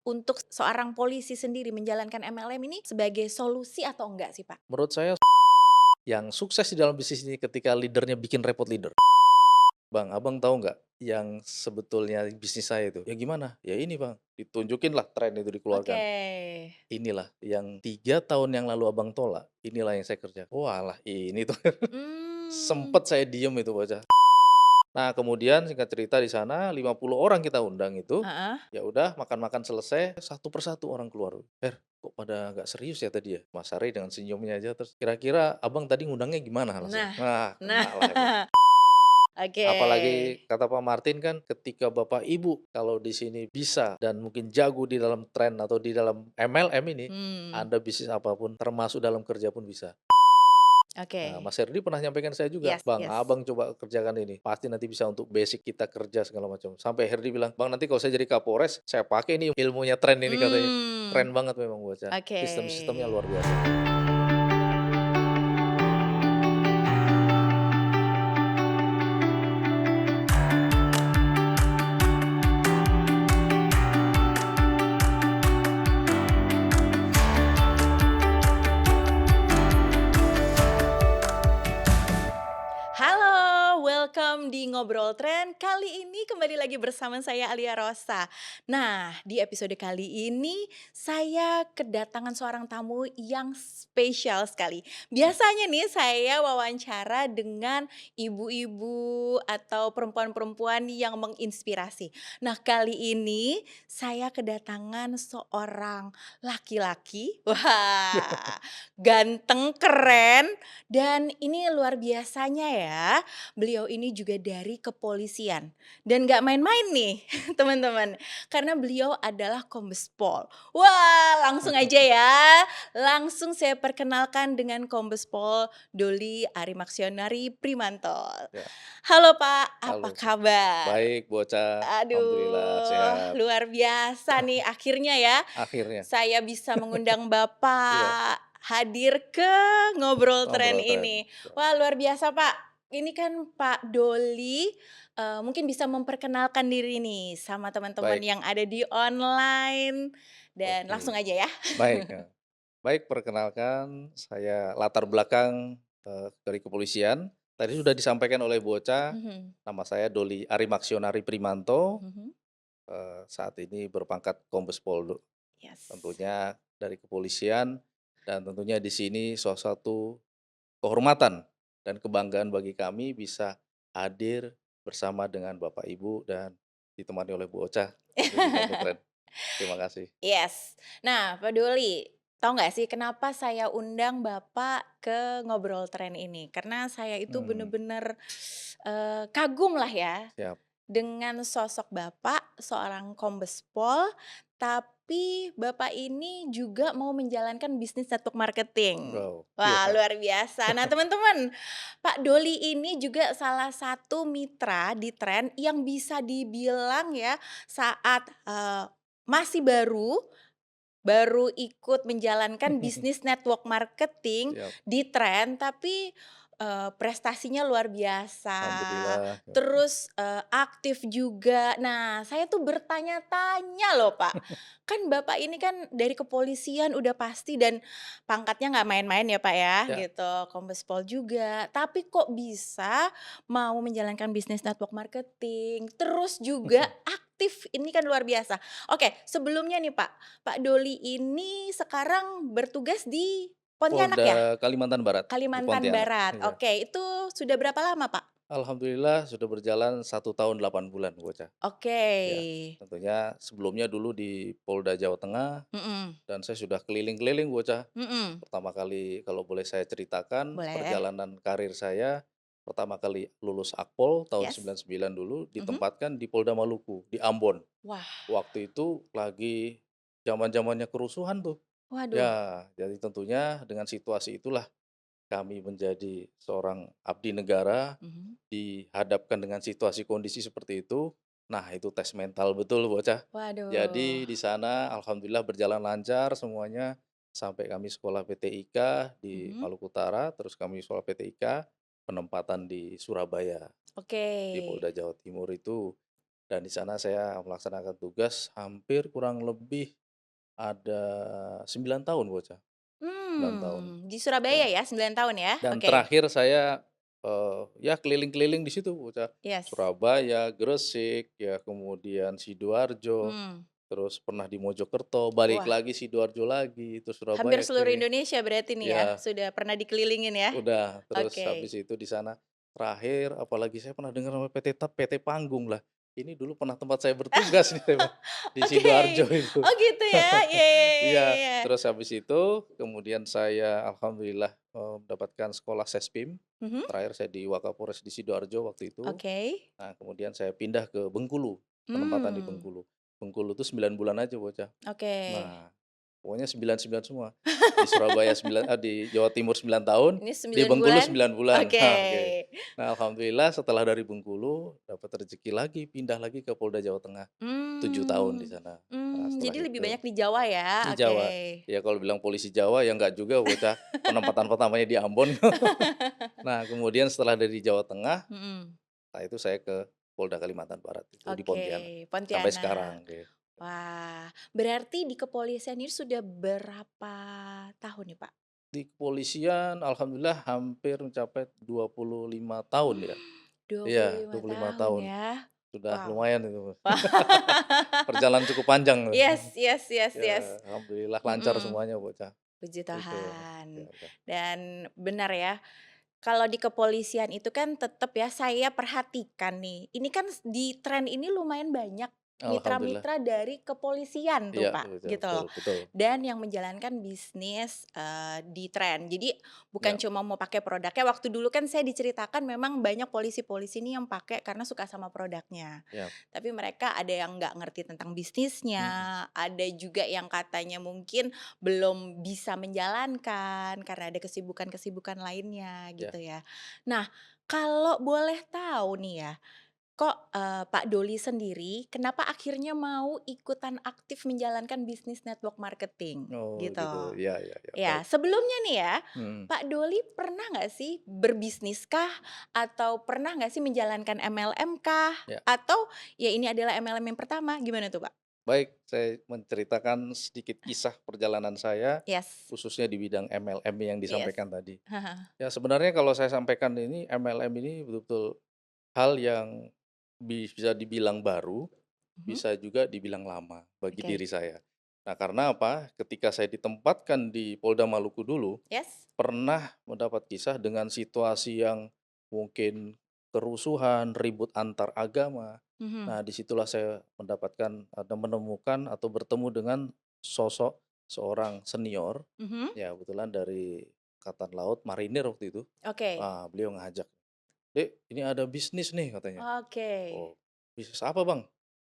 untuk seorang polisi sendiri menjalankan MLM ini sebagai solusi atau enggak sih, Pak? Menurut saya yang sukses di dalam bisnis ini ketika leader-nya bikin repot leader. Bang, Abang tahu nggak yang sebetulnya bisnis saya itu? Ya gimana? Ya ini Bang, ditunjukin lah tren itu Oke. dikeluarkan. Inilah yang 3 tahun yang lalu Abang tolak, inilah yang saya kerjakan. Walah ini tuh Mmm, sempet saya diem itu bocah. Nah kemudian singkat cerita di sana 50 orang kita undang itu, heeh. ya udah makan-makan selesai, satu persatu orang keluar. Kok pada nggak serius ya tadi ya?" Mas Ari dengan senyumnya aja terus, "Kira-kira Abang tadi ngundangnya gimana?" Langsung. Nah Nah nah, kena lah itu. oke. Apalagi kata Pak Martin kan ketika Bapak Ibu kalau di sini bisa dan mungkin jago di dalam tren atau di dalam MLM ini, Hmm, Anda bisnis apapun termasuk dalam kerja pun bisa. Nah, oke. Mas Herdy pernah nyampaikan saya juga, Yes "Bang, yes. Abang coba kerjakan ini, pasti nanti bisa untuk basic kita kerja segala macam." Sampai Herdy bilang, "Bang, nanti kalau saya jadi Kapolres, saya pakai ini ilmunya tren ini," katanya. Mmm, Keren banget memang bocah, oke. sistem-sistemnya luar biasa. Halo, welcome di Ngobrol Tren. Kali ini kembali lagi bersama saya Alia Rosa. Nah, di episode kali ini saya kedatangan seorang tamu yang spesial sekali. Biasanya nih saya wawancara dengan ibu-ibu atau perempuan-perempuan yang menginspirasi. Nah, kali ini saya kedatangan seorang laki-laki. Wah, ganteng, keren, dan ini luar biasanya ya, beliau ini juga dari kepolisian. Dan nggak main-main nih teman-teman, karena beliau adalah Kombes Pol. Wah, langsung aja ya, langsung saya perkenalkan dengan Kombes Pol Doli Arimaksionari Primanto. Ya, Halo Pak, apa halo, kabar? baik bocah, alhamdulillah Aduh, sehat, luar biasa nih akhirnya ya, akhirnya. saya bisa mengundang Iya, Bapak hadir ke Ngobrol Tren ngobrol tren. ini. Wah, luar biasa, Pak. Ini kan Pak Doli, mungkin bisa memperkenalkan diri nih sama teman-teman Baik, yang ada di online, dan langsung oke. aja ya. Baik, baik perkenalkan saya latar belakang, dari kepolisian. Tadi sudah disampaikan oleh bocah, Mhm, nama saya Doli Arimaksionari Primanto, mhm, saat ini berpangkat Kombes Pol yes. tentunya dari kepolisian dan tentunya di sini salah satu kehormatan dan kebanggaan bagi kami bisa hadir bersama dengan Bapak Ibu dan ditemani oleh bocah tentunya di Ngobrol Tren. Terima kasih. Yes. Nah, Pak Doli, tahu nggak sih kenapa saya undang Bapak ke Ngobrol Tren ini? Karena saya itu Hmm, bener-bener, kagum lah ya siap. dengan sosok Bapak, seorang Kombes Pol, tapi Bapak ini juga mau menjalankan bisnis network marketing. Wow, Wah, iya. luar biasa. Nah, teman-teman, Pak Doli ini juga salah satu mitra di Tren yang bisa dibilang ya saat, masih baru ikut menjalankan bisnis network marketing Siap, di Tren, tapi, prestasinya luar biasa, alhamdulillah. terus, aktif juga. Nah, saya tuh bertanya-tanya loh, Pak, kan Bapak ini kan dari kepolisian udah pasti dan pangkatnya nggak main-main ya, Pak, ya, Ya, gitu, Kombes Pol juga, tapi kok bisa mau menjalankan bisnis network marketing, terus juga aktif, ini kan luar biasa. Oke, sebelumnya nih, Pak, Pak Doli ini sekarang bertugas di Pontianak ya? Polda Kalimantan Barat, di Kalimantan Pontianak, Barat. iya. Oke, itu sudah berapa lama, Pak? Alhamdulillah sudah berjalan 1 tahun 8 bulan, bocah. Oke. Ya, tentunya sebelumnya dulu di Polda Jawa Tengah Mhm, dan saya sudah keliling-keliling, bocah. mhm. Pertama kali kalau boleh saya ceritakan Boleh. perjalanan karir saya, pertama kali lulus Akpol tahun Yes. 99 dulu Mhm. ditempatkan di Polda Maluku, di Ambon. Wah, Waktu itu lagi zaman-zamannya kerusuhan tuh. waduh. Ya, jadi tentunya dengan situasi itulah kami menjadi seorang abdi negara, Mhm. dihadapkan dengan situasi kondisi seperti itu. Nah, itu tes mental betul bocah. Waduh. Jadi di sana alhamdulillah berjalan lancar semuanya, sampai kami sekolah PTIK di Mhm. Maluku Utara, terus kami sekolah PTIK, penempatan di Surabaya, Oke. di Polda Jawa Timur itu. dan di sana saya melaksanakan tugas hampir kurang lebih ada 9 tahun bocah, 9 tahun. Di Surabaya Dan ya 9 tahun ya? dan Oke. terakhir saya, ya keliling-keliling di situ bocah. Yes. Surabaya, Gresik, ya kemudian Sidoarjo, Mmm. terus pernah di Mojokerto, balik Wah, lagi Sidoarjo lagi, terus hampir Surabaya seluruh keliling. Indonesia berarti nih ya, Ya, sudah pernah dikelilingin ya? udah, terus habis Oke. itu di sana terakhir apalagi saya pernah dengar namanya PT Panggung lah. Ini dulu pernah tempat saya bertugas nih saya di Oke. Sidoarjo itu. Oh gitu ya? Iya iya iya iya Iya, iya. terus habis itu kemudian saya alhamdulillah, mendapatkan sekolah Sespim. Mhm. Terakhir saya di Wakapolres di Sidoarjo waktu itu. Oke. Nah, kemudian saya pindah ke Bengkulu, penempatan di Mmm. Bengkulu. Bengkulu tuh 9 bulan aja Bocah. Oke. Nah, pokoknya 9 9 semua. Di Surabaya di Jawa Timur 9 tahun, Ini di 9 Bengkulu bulan? 9 bulan. Oke. Nah, oke. Nah, alhamdulillah setelah dari Bengkulu dapat rezeki lagi pindah lagi ke Polda Jawa Tengah, 7 tahun di Mmm. sana. Nah, setelah Jadi lebih itu banyak di Jawa ya? di Oke. Jawa. Ya kalau bilang polisi Jawa ya enggak juga Bocah, penempatan pertamanya di Ambon. Nah, kemudian setelah dari Jawa Tengah, Mhm. nah itu saya ke Polda Kalimantan Barat itu di Oke, Pontianak. Sampai Pontianak. sekarang, oke. Wah, berarti di kepolisian ini sudah berapa tahun nih, Pak? Di kepolisian alhamdulillah hampir mencapai 25 tahun ya. Dua puluh Iya, lima 25 tahun tahun. ya? Sudah Wow. lumayan itu. Wah. Perjalanan cukup panjang. Yes yes yes yes. Ya, alhamdulillah lancar Mhm, semuanya Bocah. puji Itu, ya Tuhan. udah. Dan benar ya, kalau di kepolisian itu kan tetap ya saya perhatikan nih, ini kan di tren ini lumayan banyak Alhamdulillah. mitra-mitra dari kepolisian tuh Iya, Pak, betul gitu betul loh. betul. Dan yang menjalankan bisnis, di tren. Jadi bukan Ya, cuma mau pakai produknya, waktu dulu kan saya diceritakan memang banyak polisi-polisi ini yang pakai karena suka sama produknya. ya. Tapi mereka ada yang nggak ngerti tentang bisnisnya, Mhm, ada juga yang katanya mungkin belum bisa menjalankan karena ada kesibukan-kesibukan lainnya ya. gitu ya. Nah, kalau boleh tahu nih ya, kok, Pak Doli sendiri kenapa akhirnya mau ikutan aktif menjalankan bisnis network marketing Oh gitu? gitu. Ya ya ya, Ya, baik. sebelumnya nih ya, Mhm. Pak Doli pernah nggak sih berbisniskah? Atau pernah nggak sih menjalankan MLM kah? Ya. Atau ya ini adalah MLM yang pertama, gimana tuh, Pak? Baik, saya menceritakan sedikit kisah perjalanan saya, Yes, khususnya di bidang MLM yang yes. disampaikan tadi. Ya sebenarnya kalau saya sampaikan ini MLM ini betul-betul hal yang bisa dibilang baru, Mhm, bisa juga dibilang lama bagi oke. diri saya. Nah karena apa? Ketika saya ditempatkan di Polda Maluku dulu, Yes? pernah mendapat kisah dengan situasi yang mungkin kerusuhan, ribut antar agama. Mhm, Nah, disitulah saya mendapatkan atau menemukan atau bertemu dengan sosok seorang senior, mhm, ya kebetulan dari Angkatan Laut, marinir waktu itu. oke. Wah, beliau ngajak, "Dek, ini ada bisnis nih," katanya. Oke. "Oh, bisnis apa, Bang?"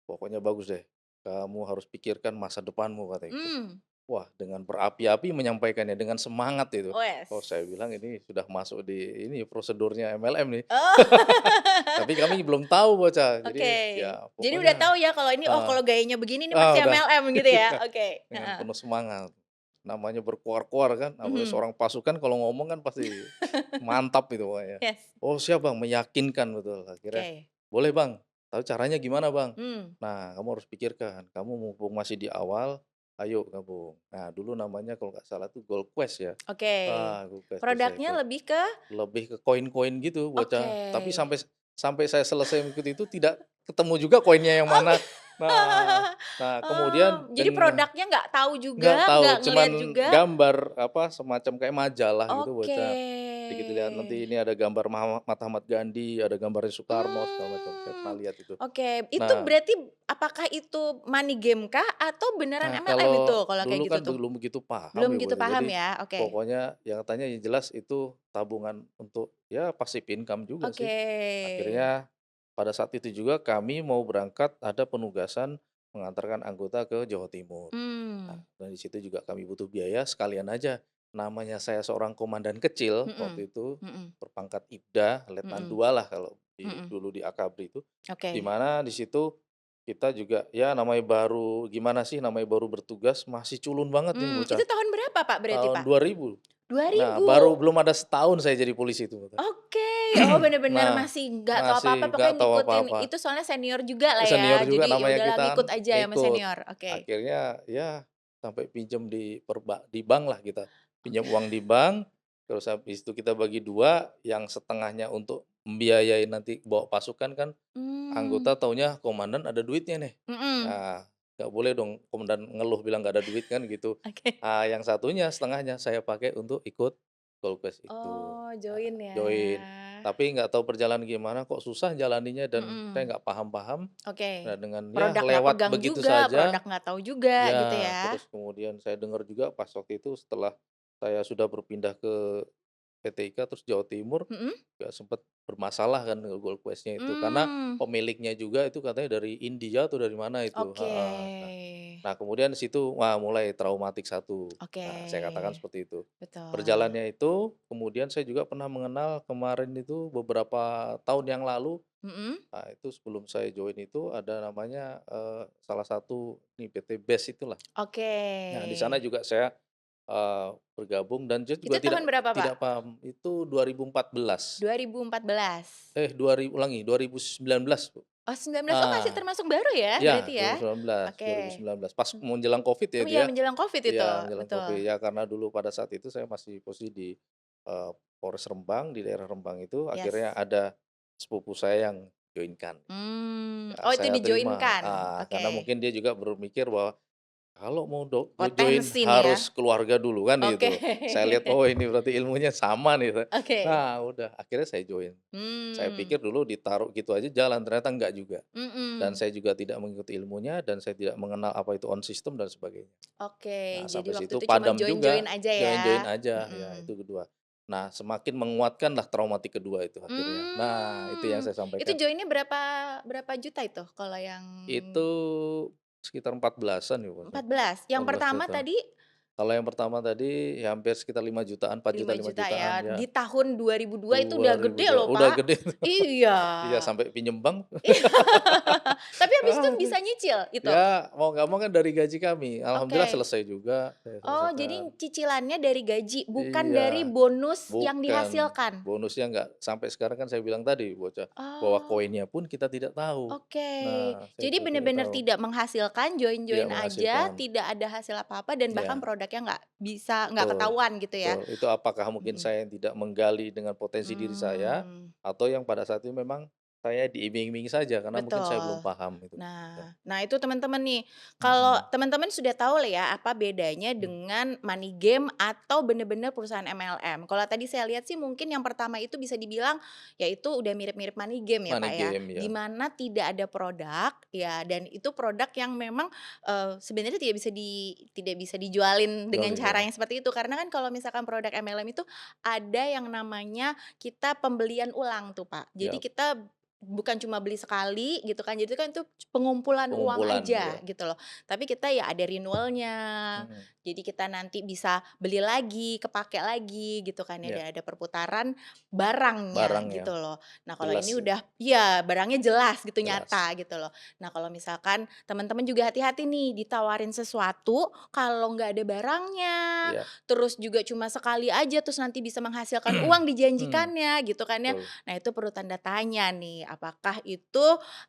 "Pokoknya bagus deh. Kamu harus pikirkan masa depanmu," katanya gitu. Mmm, Wah, dengan berapi-api menyampaikannya, dengan semangat itu. Oh, saya wes. bilang ini sudah masuk di ini prosedurnya MLM nih. Oh. Tapi kami belum tahu Bocah. Oke. Jadi ya Jadi udah pokoknya tahu ya kalau ini, oh ah, kalau gayanya begini nih pasti udah MLM gitu ya? iya, Oke, dengan heeh. penuh semangat. Namanya berkuar-kuar kan, apalagi Mhm. seorang pasukan kalau ngomong kan pasti mantap itu pokoknya. Yes, Oh, siap Bang, meyakinkan betul. Akhirnya, oke. "Boleh Bang, tapi caranya gimana Bang?" Mmm, "Nah, kamu harus pikirkan, kamu mumpung masih di awal, ayo gabung." Nah, dulu namanya kalau nggak salah tuh Gold Quest ya. oke. Ah, Gold Quest tuh saya Produknya ikut. lebih ke Lebih ke koin-koin gitu oke. Bocah, tapi sampai sampai saya selesai mengikuti itu tidak ketemu juga koinnya yang Oke. mana. Nah nah kemudian Jadi produknya nggak tahu nggak juga, tahu, nggak ngelihat cuman juga? gambar, apa, semacam kayak majalah gitu Oke. Bocah. Dikit lihat nanti ini ada gambar Mahatma Gandhi, ada gambarnya Soekarno segala macam, saya pernah Mmm, lihat itu. oke. Itu Nah berarti apakah itu money game kah atau beneran nah MLM itu kalau kalau kayak dulu gitu kan tuh? belum begitu paham Belum ya gitu Bocah, paham jadi ya? Oke. pokoknya yang katanya yang jelas itu tabungan untuk ya passive income juga sih. Oke. Akhirnya pada saat itu juga kami mau berangkat ada penugasan mengantarkan anggota ke Jawa Timur. Nah, Mmm, dan di situ juga kami butuh biaya sekalian aja. Namanya saya seorang komandan kecil mhm, waktu itu mhm, berpangkat Ibda, Letnan mhm, 2 lah kalau mhm. dulu di Akabri itu. Di Oke. mana di situ kita juga ya namanya baru gimana sih namanya baru bertugas masih culun banget nih Itu bocah. tahun berapa Pak berarti Tahun Pak? 2000. Dua Nah, ribu. baru belum ada setahun saya jadi polisi itu, Bocah. Oke, Oh bener-bener Nah, masih nggak tahu apa-apa masih nggak pokoknya tahu ngikutin apa-apa. itu soalnya senior juga lah ya, Senior juga jadi ya namanya udahlah kita kan ngikut aja ya sama ngikut. senior, oke. Akhirnya ya sampai pinjam di bank lah kita. Pinjam uang di bank, terus habis itu kita bagi 2, yang setengahnya untuk membiayai nanti bawa pasukan kan, Mmm, anggota taunya komandan ada duitnya nih. mhm, Nah, nggak boleh dong komandan ngeluh bilang nggak ada duit kan gitu. oke. Yang satunya setengahnya saya pakai untuk ikut Gold Quest itu. Oh Nah, join ya. join. Tapi nggak tahu perjalanan gimana kok susah jalaninya dan saya Mhm, nggak paham-paham. oke. Nah, dengan ya Produk nggak lewat pegang begitu juga, saja, produk nggak tahu juga gitu ya ya? terus kemudian saya dengar juga pas waktu itu setelah saya sudah berpindah ke PT IKA terus Jawa Timur, Mhm? juga sempat bermasalah kan Gold Quest-nya itu, karena Mmm, pemiliknya juga itu katanya dari India atau dari mana itu, oke. heeh. Nah kemudian di situ, wah mulai traumatik satu. Oke, Nah saya katakan seperti itu. betul. Berjalannya itu, kemudian saya juga pernah mengenal kemarin itu beberapa tahun yang lalu, Mhm? nah itu sebelum saya join itu ada namanya, salah satu nih PT BES itulah. Oke. Nah di sana juga saya, bergabung dan dia Itu juga tidak tahun berapa, Pak? tidak paham, itu 2014. 2014? 2019 Bu. Oh 19, oh masih Ah, termasuk baru ya iya berarti ya? 2019 Oke. 2019 pas Mmm, menjelang Covid ya oh itu iya ya. menjelang Covid itu, Iya menjelang betul. Covid, ya karena dulu pada saat itu saya masih posisi di, Polres Rembang, di daerah Rembang itu akhirnya Yes. ada sepupu saya yang join-kan. Ya Oh itu saya terima, di-join-kan? karena Oke. mungkin dia juga berpikir bahwa kalau mau join Potensi nih ya? harus keluarga dulu kan Oke. gitu. Saya lihat, oh ini berarti ilmunya sama nih. Oke. Nah udah akhirnya saya join. Saya Mmm, pikir dulu ditaruh gitu aja jalan, ternyata enggak juga. Dan mhm. saya juga tidak mengikuti ilmunya dan saya tidak mengenal apa itu on system dan sebagainya. Oke, Nah jadi sampai waktu situ itu cuma padam join-join juga, aja ya? join-join aja, ya Mhm. itu kedua. Nah semakin menguatkanlah traumatik kedua itu akhirnya. Nah itu yang saya Itu sampaikan. joinnya berapa berapa juta itu kalau yang Itu sekitar 14-an ya, 14? Yang 14 pertama juta. tadi Kalau yang pertama tadi ya hampir sekitar 5 jutaan, 4 juta, 5 5 juta jutaan ya, ya, di tahun 2002 itu udah gede 2002 loh, udah Pak. gede. Iya. Iya sampai pinjem bank. Iya. Tapi habis itu Aduh. bisa nyicil itu? Ya mau nggak mau kan dari gaji kami, alhamdulillah Oke. selesai juga, saya Oh, jadi selesaikan. cicilannya dari gaji, bukan dari Iya, bonus yang bukan, dihasilkan? bonusnya nggak sampai sekarang kan saya bilang tadi bocah, bahwa Oh. koinnya pun kita tidak tahu. Oke, Nah, saya jadi juga tidak benar-benar tahu, tidak menghasilkan, tidak join-join aja, menghasilkan. tidak ada hasil apa-apa dan bahkan Ya, produknya nggak betul, ketahuan gitu ya? betul. Itu apakah mungkin Mhm. saya yang tidak menggali dengan potensi diri saya, Mmm, atau yang pada saat itu memang saya diiming-imingi saja karena mungkin saya belum betul. paham itu. Ya, Nah itu teman-teman nih, kalau mhm, teman-teman sudah tahu lah ya apa bedanya mmm, dengan money game atau bener-bener perusahaan MLM. Kalau tadi saya lihat sih mungkin yang pertama itu bisa dibilang, ya itu udah mirip-mirip money game ya money Pak ya, game di ya, mana tidak ada produk ya dan itu produk yang memang, sebenarnya tidak bisa dijualin dengan jualin cara ya, yang seperti itu. Karena kan kalau misalkan produk MLM itu ada yang namanya kita pembelian ulang tuh Pak. Jadi ya kita bukan cuma beli sekali gitu kan, jadi kan itu pengumpulan uang pengumpulan aja ya, gitu loh. Tapi kita ya ada renewalnya, mhm, jadi kita nanti bisa beli lagi, kepakai lagi gitu kan ya, ya dan ada perputaran barangnya barang ya, gitu loh. Nah kalau jelas ini ya, udah ya barangnya jelas gitu, jelas, nyata gitu loh. Nah kalau misalkan teman-teman juga hati-hati nih ditawarin sesuatu, kalau nggak ada barangnya, ya, terus juga cuma sekali aja, terus nanti bisa menghasilkan uang hmm, dijanjikannya gitu kan ya. betul, Nah, itu perlu tanda tanya nih, apakah itu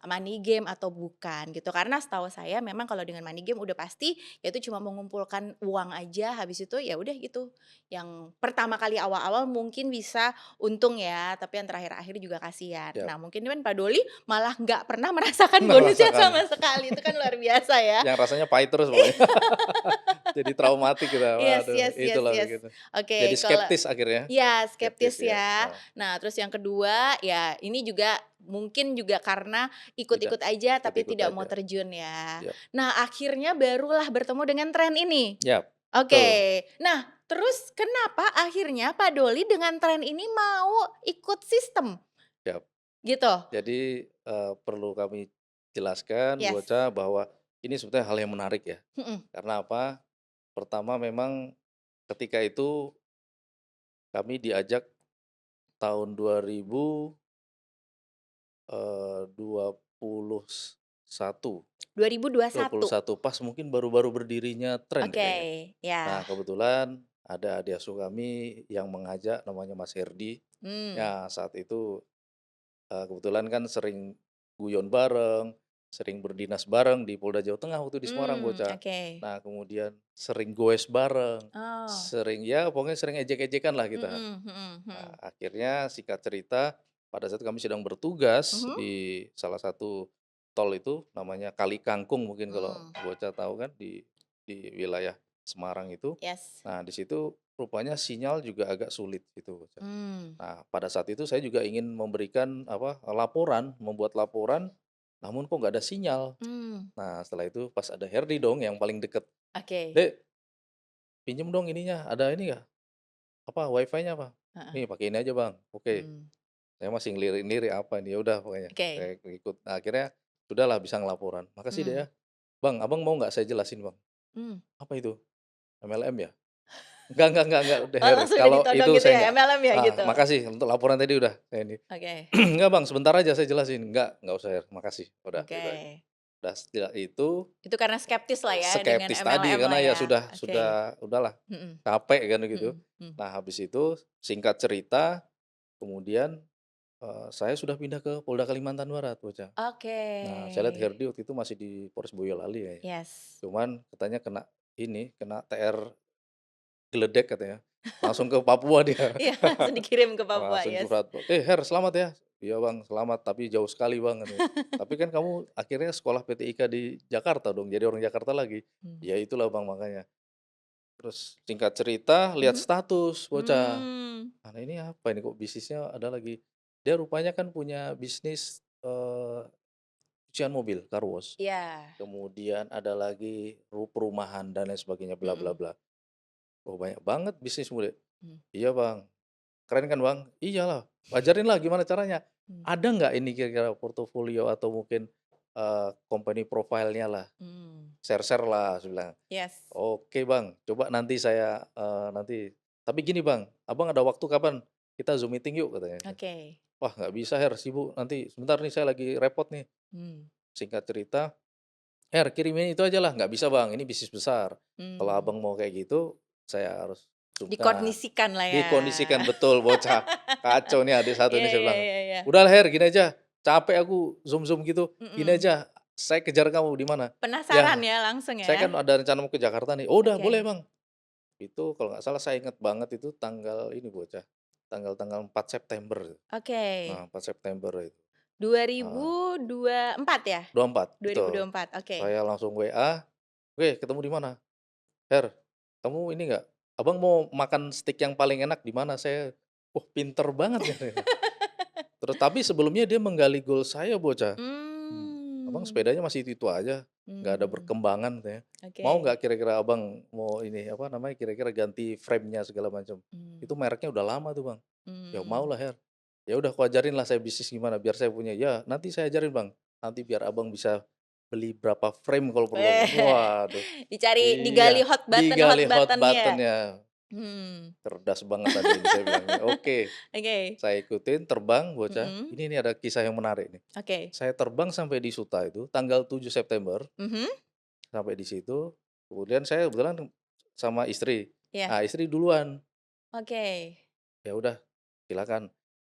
money game atau bukan gitu. Karena setahu saya memang kalau dengan money game udah pasti ya itu cuma mengumpulkan uang aja, habis itu ya udah gitu. Yang pertama kali awal-awal mungkin bisa untung ya, tapi yang terakhir-akhir juga kasihan. siap. Nah, mungkin kan Pak Doli malah nggak pernah merasakan bonusnya Merasakan, sama sekali, itu kan luar biasa ya. yang rasanya pahit terus pokoknya. Jadi traumatik kita, Yes waduh yes yes itulah yes. begitu. Jadi Oke, kalau skeptis akhirnya, ya skeptis skeptis ya, ya. Nah, terus yang kedua, ya ini juga mungkin juga karena tidak, ikut-ikut aja tapi ikut-ikut tidak mau aja, terjun ya. siap, Nah, akhirnya barulah bertemu dengan tren ini. siap, betul, Oke. Nah, terus kenapa akhirnya Pak Doli dengan tren ini mau ikut sistem? siap. Gitu? Jadi, perlu kami jelaskan Yes. bocah bahwa ini sebetulnya hal yang menarik ya, Mhm. karena apa, pertama memang ketika itu kami diajak tahun 2021, 2021. 21 pas mungkin baru-baru berdirinya tren deh Oke, kayaknya. Nah ya. kebetulan ada adik asuh kami yang mengajak namanya Mas Herdi. Hmm. Ya saat itu kebetulan kan sering guyon bareng, sering berdinas bareng di Polda Jawa Tengah waktu di Semarang bocah. Oke. Nah kemudian sering goes bareng, Oh. sering ya pokoknya sering ejek-ejekan lah kita. Mhm mhm Nah mhm. akhirnya singkat cerita pada saat kami sedang bertugas Mhm? di salah satu tol itu namanya Kali Kangkung mungkin kalau Mmm. bocah tahu kan di wilayah Semarang itu. Yes. Nah di situ rupanya sinyal juga agak sulit gitu bocah. Mmm. Nah, pada saat itu saya juga ingin memberikan apa, laporan, membuat laporan, namun kok nggak ada sinyal. Mmm. Nah, setelah itu pas ada Herdi dong yang paling deket, Oke. "Dek, pinjem dong ininya, ada ini nggak, apa, WiFi-nya apa?" Heeh. "Nih, pakai ini aja, Bang." "Oke." Mmm. Saya masih ngelirik-ngelirik apa ini, ya udah pokoknya Oke. saya ikut. Nah, akhirnya sudahlah bisa ngelaporan. "Makasih, Dek, Mmm. ya." "Bang, Abang mau nggak saya jelasin, Bang?" Mmm. "Apa itu? MLM ya?" Enggak, udah Oh, Her, langsung udah kalau ditodong itu gitu saya ya, enggak. MLM ya Ah, gitu? makasih untuk laporan tadi udah, saya ini. Oke. "Enggak Bang, sebentar aja saya jelasin." Enggak usah Her, makasih." Udah Oke. gitu aja. Udah setelah itu Itu karena skeptis lah ya dengan skeptis tadi MLM lah karena ya ya? Oke. sudah udahlah Mhm. capek kan gitu. Mhm mhm. Nah habis itu singkat cerita kemudian, saya sudah pindah ke Polda Kalimantan Barat bocah. Oke. Nah saya lihat Herdi waktu itu masih di Polres Boyolali ya, Yes. cuman katanya kena TR geledek katanya, langsung ke Papua dia. Iya, langsung dikirim ke Papua, Langsung yes. curhat, Her selamat ya?" "Iya Bang selamat tapi jauh sekali Bang," katanya. "Tapi kan kamu akhirnya sekolah PTIK di Jakarta dong jadi orang Jakarta lagi." Mmm. "Ya itulah Bang makanya." Terus singkat cerita lihat Mhm? status bocah, Mmm. "Nah ini apa ini kok bisnisnya ada lagi." Dia rupanya kan punya bisnis, cucian mobil, car wash. Iya. Kemudian ada lagi perumahan dan lain sebagainya bla bla Mhm. bla. "Oh banyak banget bisnismu Dek." Mmm. "Iya Bang." "Keren kan Bang?" "Iyalah." "Ajarin lah gimana caranya." Mmm. "Ada nggak ini kira-kira portofolio atau mungkin, company profile-nya lah, Mmm. share-share lah," saya bilang. Yes. "Oke Bang, coba nanti saya, nanti tapi gini Bang, Abang ada waktu kapan? Kita Zoom meeting yuk," katanya. Oke. "Wah nggak bisa Her, sibuk nanti, sebentar nih saya lagi repot nih." Mmm. Singkat cerita, "Her kirimin itu aja lah." "Nggak bisa Bang, ini bisnis besar. Kalau Mmm. Abang mau kayak gitu, saya harus Zoom." Nah, Dikondisikan lah ya. dikondisikan betul bocah, kacau nih adik satu Iya ini saya iya bilang, iya iya. "Udahlah Her gini aja, capek aku Zoom-Zoom gitu, gini Mhm. aja, saya kejar kamu di mana?" Penasaran "Ya, ya langsung saya kan ya? ada rencana mau ke Jakarta nih." "Oh udah boleh Oke. Bang." Itu kalau nggak salah saya inget banget itu tanggal ini bocah, tanggal 4 September. Oke. Nah 4 September itu, dua ribu heeh, dua empat ya? 24 Dua ribu betul. dua empat. Oke. Saya langsung WA, "Oke ketemu di mana?" "Her, kamu ini nggak, Abang mau makan steak yang paling enak di mana?" Saya, wah pinter banget katanya. Terus tapi sebelumnya dia menggali goal saya bocah. "Abang Mmm. sepedanya masih itu saya, nggak ada Mmm. perkembangan," katanya. "Mau Oke. nggak kira-kira Abang mau ini, apa namanya, kira-kira ganti frame-nya segala macam?" Mmm. "Itu mereknya udah lama tuh Bang." "Ya mau Mmm. lah Her." "Ya udah aku ajarin lah saya bisnis gimana biar saya punya." "Ya nanti saya ajarin Bang, nanti biar Abang bisa beli berapa frame kalau perlu Abang." Weh, Waduh, digali iya, hot digali hot button-nya. button-nya. Hmm. Cerdas banget tadi ini saya bilang nih. Oke, Oke. saya ikutin terbang bocah, Mhm. ini nih ada kisah yang menarik nih. Oke. Saya terbang sampai di Suta itu tanggal 7 September, Mhm. sampai di situ, kemudian saya kebetulan sama istri. Iya. Nah, istri duluan, Oke. "Ya udah silakan,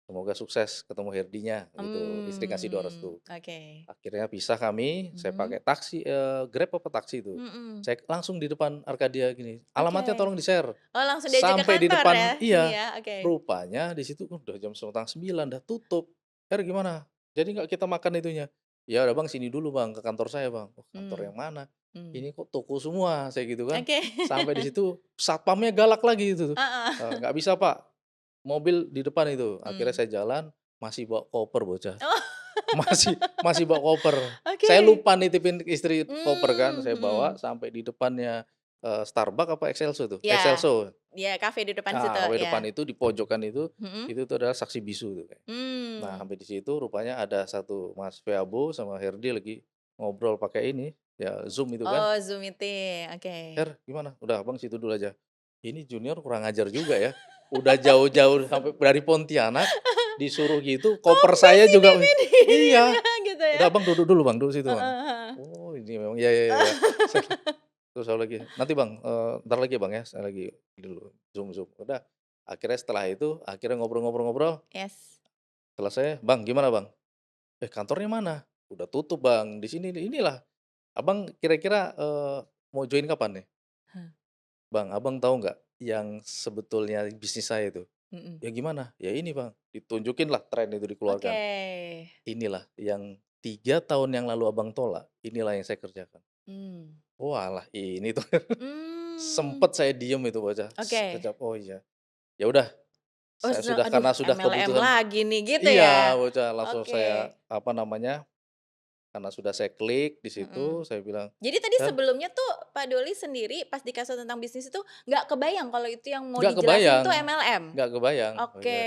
semoga sukses ketemu Herdinya," gitu. Istri kasih doa Mmm. restu. Oke. Akhirnya pisah kami, saya Mhm. pakai taksi, Grab apa taksi itu. Mhm. Saya langsung di depan Arcadia gini, "Alamatnya Oke. tolong di-share." Oh, langsung diajak ke Sampai di kantor ya? depan Ini iya, ya? Oke. rupanya di situ udah jam 8:30 udah tutup. "Her gimana? Jadi nggak kita makan itunya?" "Ya udah Bang sini dulu Bang, ke kantor saya Bang." "Oh kantor Mmm. yang mana? Mmm. Ini kok toko semua?" Saya gitu kan. Oke. Sampai di situ satpamnya galak lagi itu tuh, Heeh. "Nggak bisa Pak, mobil di depan itu." Akhirnya Mmm. saya jalan, masih bawa koper bocah, Oh. masih masih bawa koper. Saya Oke. lupa nitipin istri koper kan, Mmm, saya bawa mhm. sampai di depannya, Starbucks apa Excelso tuh? Iya. Excelso. Iya, kafe di depan situ, Nah, kafe depan iya. itu di pojokan Mhm. itu tuh adalah saksi bisu tuh kayak. Nah, Mmm. sampai di situ rupanya ada satu Mas Feabo sama Herdi lagi ngobrol pakai ini, ya Zoom itu kan. Oh, Zoom meeting, oke. "Her, gimana? Udah Abang situ dulu aja." Ini junior kurang ajar juga ya, udah jauh-jauh sampai dari Pontianak, disuruh gitu, koper Kok saya sini juga nih iya, gitu ya? "Udah Abang duduk dulu Bang, duduk situ Bang." Heeh heeh. "Oh ini memang, iya iya iya iya." terus saya lagi, "Nanti Bang, entar lagi ya Bang ya, saya lagi dulu Zoom-Zoom." Udah, akhirnya setelah itu, akhirnya ngobrol-ngobrol-ngobrol, Yes. selesai, "Bang, gimana Bang?" Kantornya mana?" "Udah tutup Bang, di sini nih, inilah. Abang kira-kira, mau join kapan nih?" Hah, "Bang, Abang tahu nggak yang sebetulnya bisnis saya itu?" mhm. "Ya gimana?" "Ya ini Bang." Ditunjukin lah tren itu Oke. dikeluarkan. "Inilah yang 3 tahun yang lalu Abang tolak, inilah yang saya kerjakan." Mmm. Walah ini tuh Mmm, sempet saya diem itu bocah, oke. kecap, "Oh iya." Ya udah, Oh, saya sudah aduh karena sudah MLM keputusan lagi nih gitu iya ya? bocah, langsung Oke, saya, apa namanya, karena sudah saya klik di situ, mhm. saya bilang, Jadi tadi "Her." sebelumnya tuh Pak Doli sendiri pas dikasih tentang bisnis itu nggak kebayang kalau itu yang mau Nggak dijelasin kebayang tuh MLM? nggak kebayang, Oke. bocah.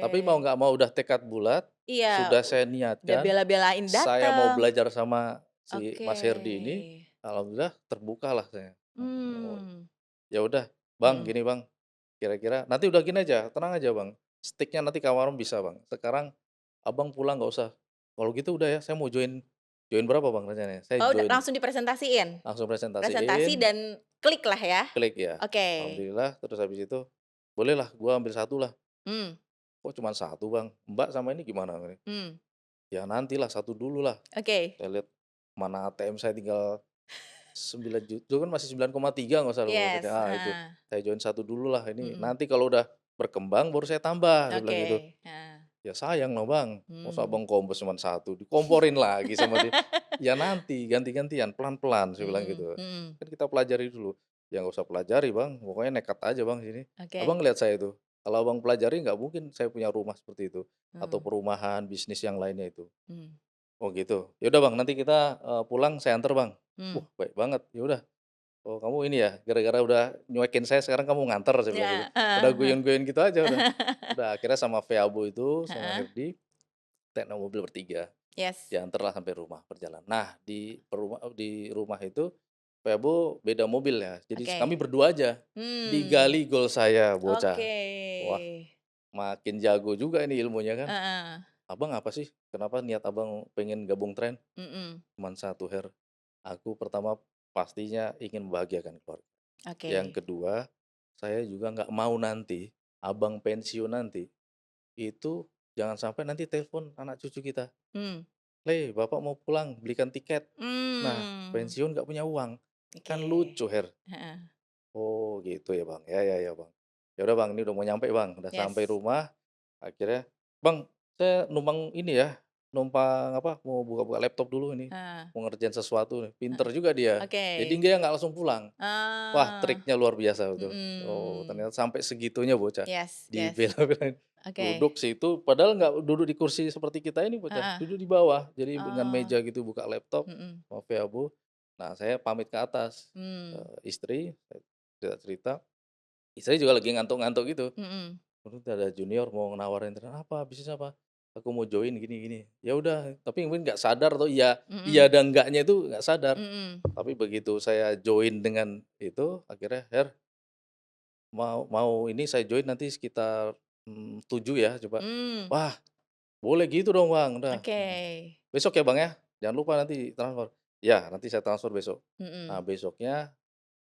Tapi mau nggak mau udah tekad bulat, Iya, sudah saya udah niatkan, bela-belain saya mau dateng. belajar sama si Oke. Mas Herdi ini, alhamdulillah terbukalah saya. Oh, Mmm, ya udah, "Bang, mhm, gini Bang, kira-kira nanti udah gini aja, tenang aja Bang, stick-nya nanti ke warung bisa Bang, sekarang Abang pulang nggak usah. Kalau gitu udah ya, saya mau join join berapa Bang rencananya?" Saya oh udah join, langsung dipresentasiin? langsung Presentasi presentasiin, dan klik lah ya? klik ya. Oke, Alhamdulillah, terus habis itu, "Bolehlah gua ambil satu lah." mmm, "Kok cuma satu Bang? Mbak sama ini gimana?" mmm, "Ya nantilah, satu dulu lah." oke, Saya lihat, mana ATM saya tinggal 9 dulu kan masih 9,3 nggak usah lupa yes, itu, heeh, "Saya join satu dulu lah ini, mhm, nanti kalau udah berkembang baru saya tambah," saya bilang oke, gitu. heeh, "Ya sayang loh Bang, masa mmm. Abang kompos cuman satu dikomporin lagi sama dia." "Ya nanti, ganti-gantian, pelan-pelan," saya bilang Mhm gitu. mhm, "Kan kita pelajari dulu." "Ya nggak usah pelajari Bang, pokoknya nekat aja Bang sini." Abang oke, ngelihat saya itu, kalau Abang pelajari nggak mungkin saya punya rumah seperti itu, atau mmm, perumahan, bisnis yang lainnya itu. mmm, "Oh gitu, ya udah Bang nanti kita, pulang saya anter Bang." mmm, "Wah baik banget, ya udah." "Oh kamu ini ya, gara-gara udah nyuekin saya sekarang kamu nganter," saya bilang gitu. iya, Udah heeh heeh. guyon-guyon gitu aja udah. Udah akhirnya sama Feabo itu, sama Heeh, Herdi, kita naik mobil bertiga, yes, diantarlah sampai rumah perjalanan. Nah di rumah itu, Feabo beda mobil ya, jadi kami oke, berdua aja. mmm, Digali gol saya bocah. oke, Wah makin jago juga ini ilmunya kan. heeh, "Abang apa sih? Kenapa niat Abang pengen gabung tren?" mhm, "Cuman satu Her, aku pertama pastinya ingin membahagiakan keluarga. Yang oke, kedua, saya juga nggak mau nanti Abang pensiun nanti, itu jangan sampai nanti telepon anak cucu kita, mmm, 'Le, Bapak mau pulang, belikan tiket.' Nah, mmm, pensiun nggak punya uang, kan oke, lucu Her." heeh, "Oh gitu ya Bang, ya ya ya Bang. Ya udah Bang, ini udah mau nyampe Bang, udah sampai yes, rumah." Akhirnya, "Bang, saya numpang ini ya, numpang apa, mau buka-buka laptop dulu ini, heeh mau ngerjain sesuatu nih." Pinter heeh, juga dia, oke, jadi dia nggak langsung pulang. Wah, ah, triknya luar biasa betul. Oh, mhm, ternyata sampai segitunya bocah, yes yes, dibela-belain. oke, Duduk situ, padahal nggak duduk di kursi seperti kita ini bocah, heeh, duduk di bawah. Jadi dengan oh, meja gitu buka laptop, mhm, sama Feabu. Nah, saya pamit ke atas, mmm, istri, saya cerita-cerita, istri juga lagi ngantuk-ngantuk gitu. mhm Terus ada junior mau nawarin, "Apa, bisnis apa?" "Aku mau join gini gini." Ya udah, tapi mungkin nggak sadar atau iya iya mhm dan enggaknya itu nggak sadar. mhm, Tapi begitu saya join dengan itu, akhirnya, "Her, mau mau ini saya join nanti sekitar, 7 ya coba." mmm, "Wah, boleh gitu dong Bang, udah, oke, besok ya Bang ya, jangan lupa nanti transfer." "Ya, nanti saya transfer besok." Nah mhm, besoknya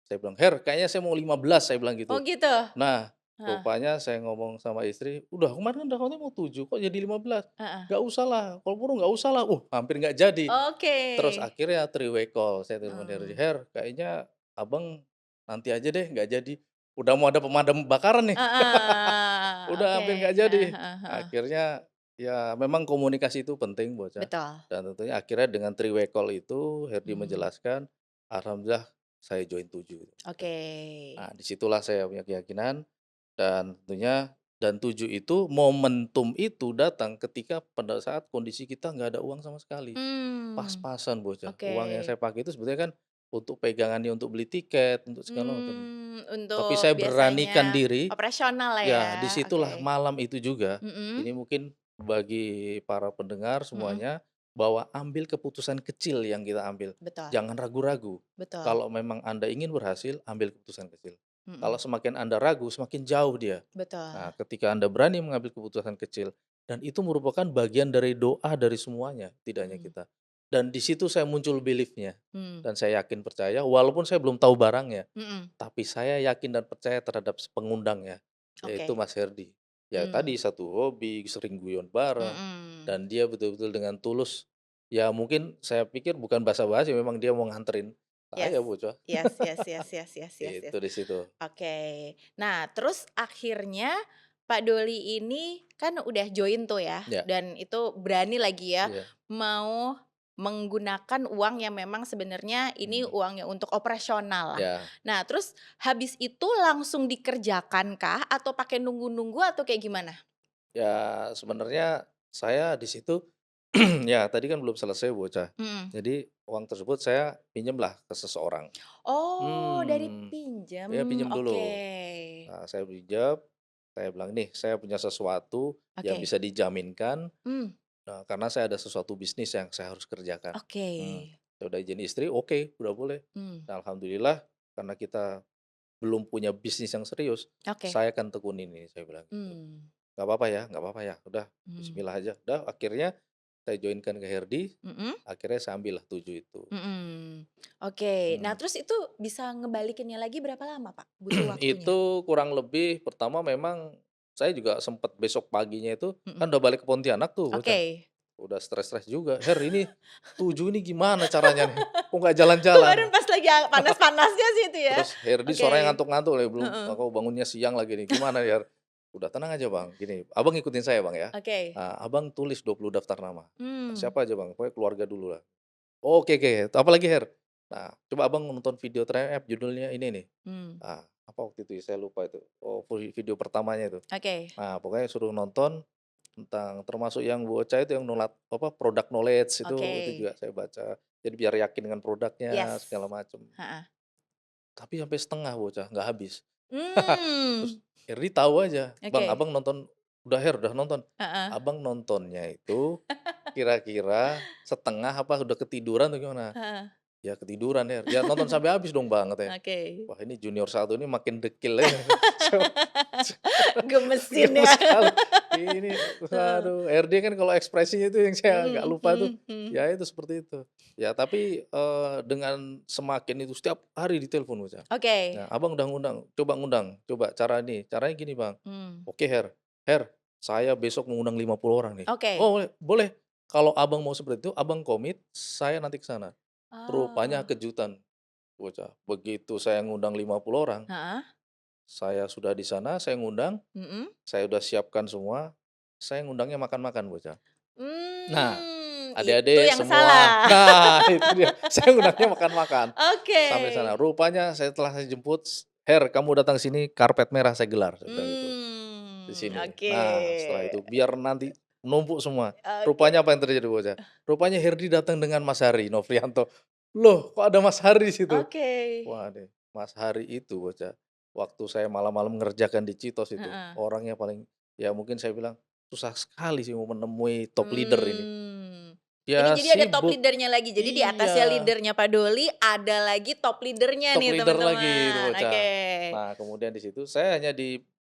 saya bilang, "Her, kayaknya saya mau 15," saya bilang oh gitu. gitu? Nah, Heeh rupanya saya ngomong sama istri, "Udah kemarin kan udah katanya mau 7 kok jadi 15?" heeh, "Nggak usah lah, kalau perlu nggak usah lah." Hampir nggak jadi. oke, Terus akhirnya three way call, saya telepon Herdi, mmm, "Her, kayaknya Abang nanti aja deh, nggak jadi." Udah mau ada pemadam kebakaran nih, heeh, udah oke, hampir nggak heeh jadi. heeh heeh, Akhirnya, ya memang komunikasi itu penting bocah, betul, dan tentunya akhirnya dengan three way call itu Herdi mmm, menjelaskan, alhamdulillah saya join 7 itu. oke, Nah, disitulah saya punya keyakinan dan tentunya dan 7 itu momentum itu datang ketika pada saat kondisi kita nggak ada uang sama sekali. mmm, Pas-pasan bocah. oke, Uang yang saya pakai itu sebetulnya kan untuk pegangannya untuk beli tiket, untuk segala macam. Tapi untuk saya biasanya beranikan diri, operasional lah ya, ya oke, disitulah malam itu juga, mhm ini mungkin bagi para pendengar mhm, semuanya, bahwa ambil keputusan kecil yang kita ambil. betul Jangan ragu-ragu. betul, Kalau memang Anda ingin berhasil, ambil keputusan kecil. Kalau mhm, semakin Anda ragu, semakin jauh dia. betul, Nah, ketika Anda berani mengambil keputusan kecil, dan itu merupakan bagian dari doa dari semuanya, tidak hanya mhm. kita. dan di situ saya muncul belief-nya, Mmm, dan saya yakin percaya walaupun saya belum tahu barangnya, mhm, tapi saya yakin dan percaya terhadap pengundangnya, yaitu oke, Mas Herdi. Ya mmm, tadi satu hobi, sering guyon bareng, mhm, dan dia betul-betul dengan tulus, ya mungkin saya pikir bukan basa-basi memang dia mau nganterin saya yes, bocah, yes yes yes yes yes yes itu yes, di situ. oke. Nah, terus akhirnya Pak Doli ini kan udah join tuh ya, Ya, dan itu berani lagi ya, iya, mau menggunakan uang yang memang sebenarnya ini mhm, uangnya untuk operasional lah. ya. Nah, terus habis itu langsung dikerjakan kah atau pakai nunggu-nunggu atau kayak gimana? Ya sebenarnya saya di situ ya tadi kan belum selesai bocah. Mhm. Jadi uang tersebut saya pinjamlah ke seseorang. Oh, dari Hmm, ya pinjam, pinjam oke. dulu. Nah, saya pinjam, saya bilang, "Nih, saya punya sesuatu yang Oke. bisa dijaminkan, Mmm, karena saya ada sesuatu bisnis yang saya harus kerjakan." oke. Saya udah izin istri, "Oke, udah boleh." Mmm, Nah, alhamdulillah karena kita belum punya bisnis yang serius, oke. saya akan tekunin ini, saya bilang gitu. Mmm, "Nggak apa-apa ya, nggak apa-apa ya, udah mmm, bismillah aja." Udah akhirnya saya join-kan ke Herdi, mhm? akhirnya saya ambillah 7 itu. Mhm. Oke. Nah, Mmm. terus itu bisa ngebalikinnya lagi berapa lama, Pak, butuh waktunya? Itu kurang lebih pertama memang saya juga sempet besok paginya itu kan Mhm. udah balik ke Pontianak tuh bocah, Oke. udah stres-stres juga, "Her ini 7 ini gimana caranya nih? Kok nggak jalan-jalan?" Kemarin pas lagi panas-panasnya sih itu ya? Terus Herdi Oke. sorenya ngantuk-ngantuk lagi, belum Heeh. aku bangunnya siang lagi nih, "Gimana Her?" "Udah tenang aja Bang, gini, Abang ngikutin saya Bang ya, Oke. Abang tulis 20 daftar nama, Mmm, siapa aja Bang, pokoknya keluarga dulu lah." "Oke oke, apalagi Her?" "Nah, coba Abang nonton video trayek judulnya ini nih." mmm, Apa waktu itu ya, saya lupa itu, oh video pertamanya itu. oke. Nah, pokoknya suruh nonton tentang termasuk yang bocah itu yang apa, product knowledge itu Oke. juga saya baca. Jadi biar yakin dengan produknya Yes. segala macam. Heeh. Tapi sampai setengah bocah, nggak habis. Mmm, Terus Herdi tahu aja, "Bang, oke. Abang nonton udah Her, udah nonton?" Heeh. Abang nontonnya itu kira-kira setengah apa udah ketiduran atau gimana? Heeh. "Ya ketiduran Her." "Ya nonton sampai habis dong Bang," katanya. Oke. Wah ini junior satu ini makin dekil ya. Gemesin Gemes ya. sekali. Ini, Heeh. waduh, RD kan kalau ekspresinya itu yang saya agak Mhm lupa tuh, mhm mhm. ya itu seperti itu. Ya tapi, dengan semakin itu setiap hari ditelepon Bocah. Oke. Nah, "Abang udah ngundang, coba ngundang, coba cara ini, caranya gini Bang." Mmm, "Oke Her, Her, saya besok mengundang 50 orang nih." oke. "Oh boleh boleh, kalau Abang mau seperti itu, Abang komit, saya nanti ke sana." Rupanya Oh. kejutan Bocah, begitu saya ngundang 50 orang, Heeh, saya sudah di sana, saya ngundang, mhm. saya udah siapkan semua, saya ngundangnya makan-makan, Bocah. Nah, Itu adik-adik yang semua, salah. nah itu dia, saya ngundangnya makan-makan, Oke. sampai sana. Rupanya setelah saya jemput, "Her, kamu datang sini, karpet merah saya gelar," saya bilang gitu, "di sini." Oke. Nah, setelah itu biar nanti numpuk semua. Oke. Rupanya apa yang terjadi, Bocah? Rupanya Herdi datang dengan Mas Hari Nofrianto. "Loh, kok ada Mas Hari di situ?" Oke. Wah deh, Mas Hari itu Bocah, waktu saya malam-malam ngerjakan di Citos itu, Heeh. orangnya paling ya mungkin saya bilang, susah sekali sih mau menemui top leader ini. Mmm. Ini Ya jadi ada top sibuk, leader-nya lagi. Jadi di atasnya iya, leader-nya Pak Doli, ada lagi top leader-nya top nih leader lagi itu teman-teman. Oke. Bocah. Nah kemudian di situ saya hanya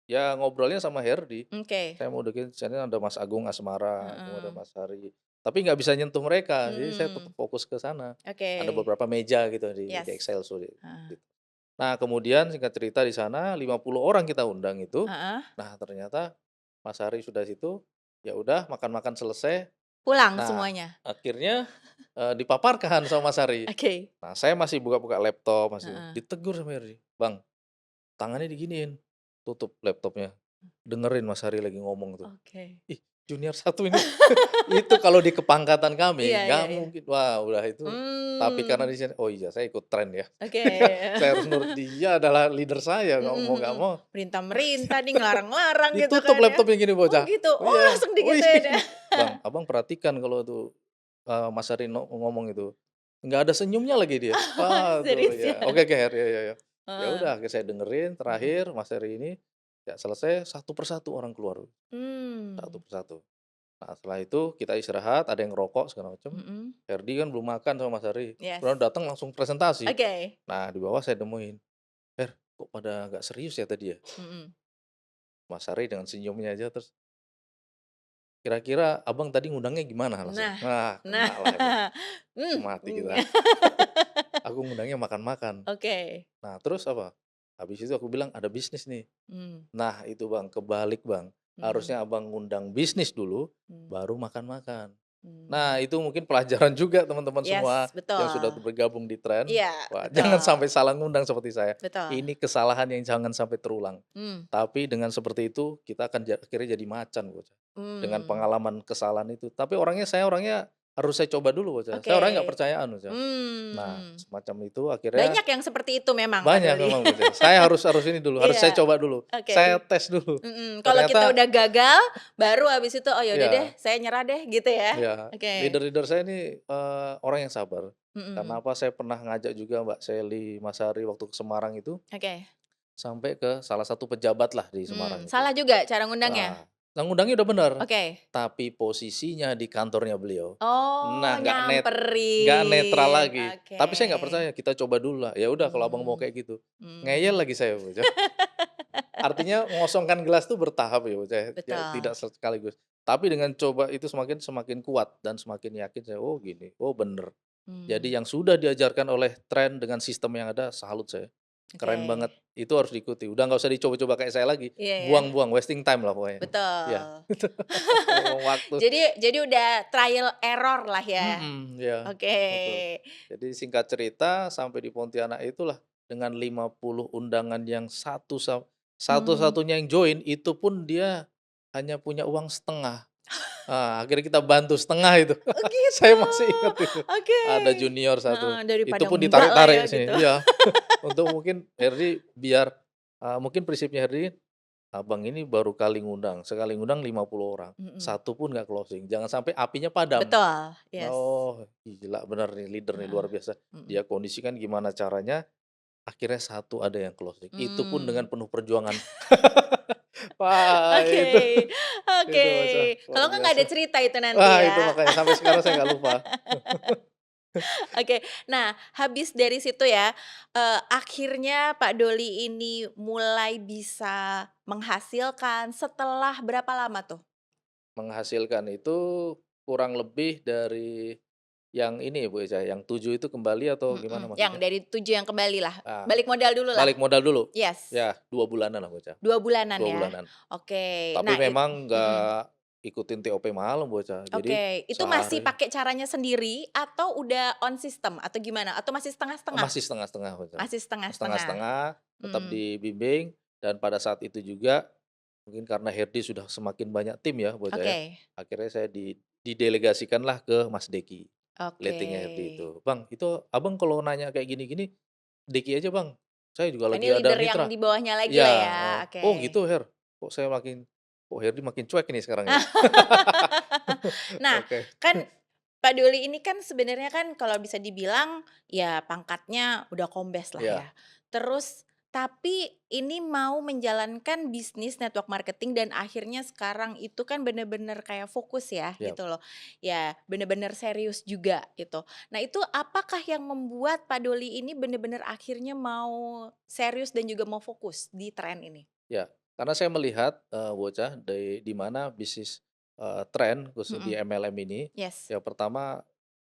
ya ngobrolnya sama Herdi, Oke. saya mau bikin di sana ada Mas Agung Asmara, kemudian Heeh. Mas Hari, tapi nggak bisa nyentuh mereka, jadi saya tetap Mhm. fokus ke sana. Oke. Ada beberapa meja gitu di Yes. Excelsior Heeh. gitu. Nah, kemudian singkat cerita di sana 50 orang kita undang itu. Heeh. Nah, ternyata Mas Hari sudah situ, ya udah makan-makan selesai. Pulang Nah, semuanya? akhirnya, dipaparkan sama Mas Hari. Oke. Nah, saya masih buka-buka laptop, masih Heeh. ditegur sama Herdi, "Bang, tangannya diginiin, tutup laptopnya, dengerin Mas Hari lagi ngomong tuh." Oke. Ih, junior satu ini, itu kalau di kepangkatan Iya kami iya nggak iya. mungkin. Wah, udah itu tapi karena Mmm. di sini, oh iya saya ikut tren ya. Oke. Saya harus nurut, dia adalah leader saya, Mhm mau nggak mhm. mau. Merintah-merintah nih, ngelarang-larang gitu Ditutup kan ya. laptopnya gini Oh bocah. gitu? Oh Oh iya, langsung wih, digituin ya? "Bang, Abang perhatikan kalau tuh, Mas Harino ngomong itu, nggak ada senyumnya lagi dia." Waduh Serius ya? ya, "Oke oke Her, ya ya ya." Ya Heeh. udah akhirnya saya dengerin, Mhm. terakhir Mas Heri ini, ya selesai satu persatu orang keluar, satu Mmm. persatu. Nah setelah itu kita istirahat, ada yang ngerokok segala macam, Mhm. Herdi kan belum makan sama Mas Heri, kemudian Yes. datang langsung presentasi. Oke. Nah di bawah saya nemuin, "Her, kok pada nggak serius ya tadi ya?" Mhm. Mas Heri dengan senyumnya aja terus kira-kira Abang tadi ngundangnya gimana langsung? Nah Nah, nah, kena lah itu, mmm, mati mmm, kita. Aku ngundangnya makan-makan. oke, Nah, terus apa? Habis itu aku bilang, "Ada bisnis nih." mmm, Nah, itu Bang, kebalik Bang. mhm, Harusnya Abang ngundang bisnis dulu, mmm, baru makan-makan. mmm, Nah, itu mungkin pelajaran juga teman-teman semua yes, yang sudah betul, bergabung di tren. iya, Wah, jangan betul, sampai salah ngundang seperti saya. betul, Ini kesalahan yang jangan sampai terulang. mmm, Tapi dengan seperti itu kita akan akhirnya jadi macan, Bocah. Dengan mmm, pengalaman kesalahan itu. Tapi saya orangnya harus saya coba dulu, Bocah. Saya oke, orangnya nggak percayaan, Bocah. Nah, mmm, semacam itu akhirnya banyak yang seperti itu memang Pak banyak Doli. memang, Bocah. Saya harus ini dulu, harus saya Iya, coba dulu. oke. Saya tes dulu. Kalau kita Ternyata udah gagal, baru habis itu, "Oh ya udah deh, ya saya nyerah deh," gitu ya? ya, Oke, leader-leader saya ini, orang yang sabar. Karena mhm, apa, saya pernah ngajak juga Mbak Sally, Mas Hari waktu ke Semarang itu, oke, sampai ke salah satu pejabat lah di Semarang itu. salah juga cara ngundangnya? Wah, nah ngundangnya udah bener, Oke. tapi posisinya di kantornya beliau. Oh, Nah, nggak netral nyamperin, lagi. oke. Tapi saya nggak percaya, kita coba dulu lah. Ya udah kalau Abang mau Mmm, kayak gitu. Ngeyel mmm, lagi saya, Bocah. Artinya mengosongkan gelas tuh bertahap ya, Bocah, ya, betul, tidak sekaligus. Tapi dengan coba itu semakin semakin kuat dan semakin yakin saya, "Oh gini, oh bener." mmm, Jadi yang sudah diajarkan oleh tren dengan sistem yang ada, salut saya. Keren oke. banget, itu harus diikuti. Udah nggak usah dicoba-coba kayak saya lagi, Iya ya, buang-buang, wasting time lah pokoknya. Iya, betul. buang waktu. Jadi udah trial error lah ya? Mhm, iya, Oke, betul. Jadi singkat cerita sampai di Pontianak itulah dengan 50 undangan yang mmm, satu-satunya yang join itu pun dia hanya punya uang setengah. Akhirnya kita bantu setengah itu. oh Saya gitu, masih ingat itu. oke. Ada junior Heeh, satu, itu daripada pun enggak lah ya ditarik-tarik gitu. sini, iya. Untuk mungkin Herdi biar mungkin prinsipnya Herdi, "Abang ini baru kali ngundang, sekali ngundang 50 orang, Mhm, satu pun nggak closing, jangan sampai apinya padam." betul, yes, Oh, gila bener nih leader nih, heeh, luar biasa. mhm, Dia kondisikan gimana caranya, akhirnya satu ada yang closing, itu pun dengan mmm. penuh perjuangan. Wah, Oke, oke. itu Masya luar Kalau nggak ada biasa. cerita itu nanti Wah, itu ya. makanya sampai sekarang saya nggak lupa. Oke. Nah, habis dari situ ya, akhirnya Pak Doli ini mulai bisa menghasilkan setelah berapa lama tuh? Menghasilkan itu kurang lebih dari yang ini ya, Bu, ya, yang 7 itu kembali atau gimana Yang maksudnya? dari 7 yang kembali lah, Ah, balik modal dulu lah. balik modal dulu? Yes, Ya 2 bulanan lah, Bocah, 2 bulanan 2 ya? bulanan. Oke. Tapi Nah memang mhm, nggak ikutin TOP malam, Bocah. Jadi oke. Itu masih sehari pakai caranya sendiri atau udah on system atau gimana? Atau masih setengah-setengah? masih setengah-setengah, Bocah. Masih setengah-setengah? Setengah-setengah, tetap Mhm, dibimbing dan pada saat itu juga mungkin karena Herdi sudah semakin banyak tim ya, Bocah, ya, oke, akhirnya saya didelegasikanlah ke Mas Deki, oke. lettingnya Herdi itu. "Bang, itu Abang kalau nanya kayak gini-gini, Deki aja Bang, saya juga Ini lagi ada leader yang mitra." di bawahnya lagi Iya, lah ya, oke. "Oh gitu Her, kok Herdi makin cuek ini sekarang ya?" Nah, Oke, kan Pak Doli ini kan sebenarnya kan kalau bisa dibilang ya pangkatnya udah kombes lah ya. iya, Terus tapi ini mau menjalankan bisnis network marketing dan akhirnya sekarang itu kan bener-bener kayak fokus ya iya. gitu loh. Ya bener-bener serius juga gitu. Nah itu apakah yang membuat Pak Doli ini bener-bener akhirnya mau serius dan juga mau fokus di tren ini? Ya, karena saya melihat, Bocah di mana bisnis, tren khususnya di Mhm, MLM ini, yes, yang pertama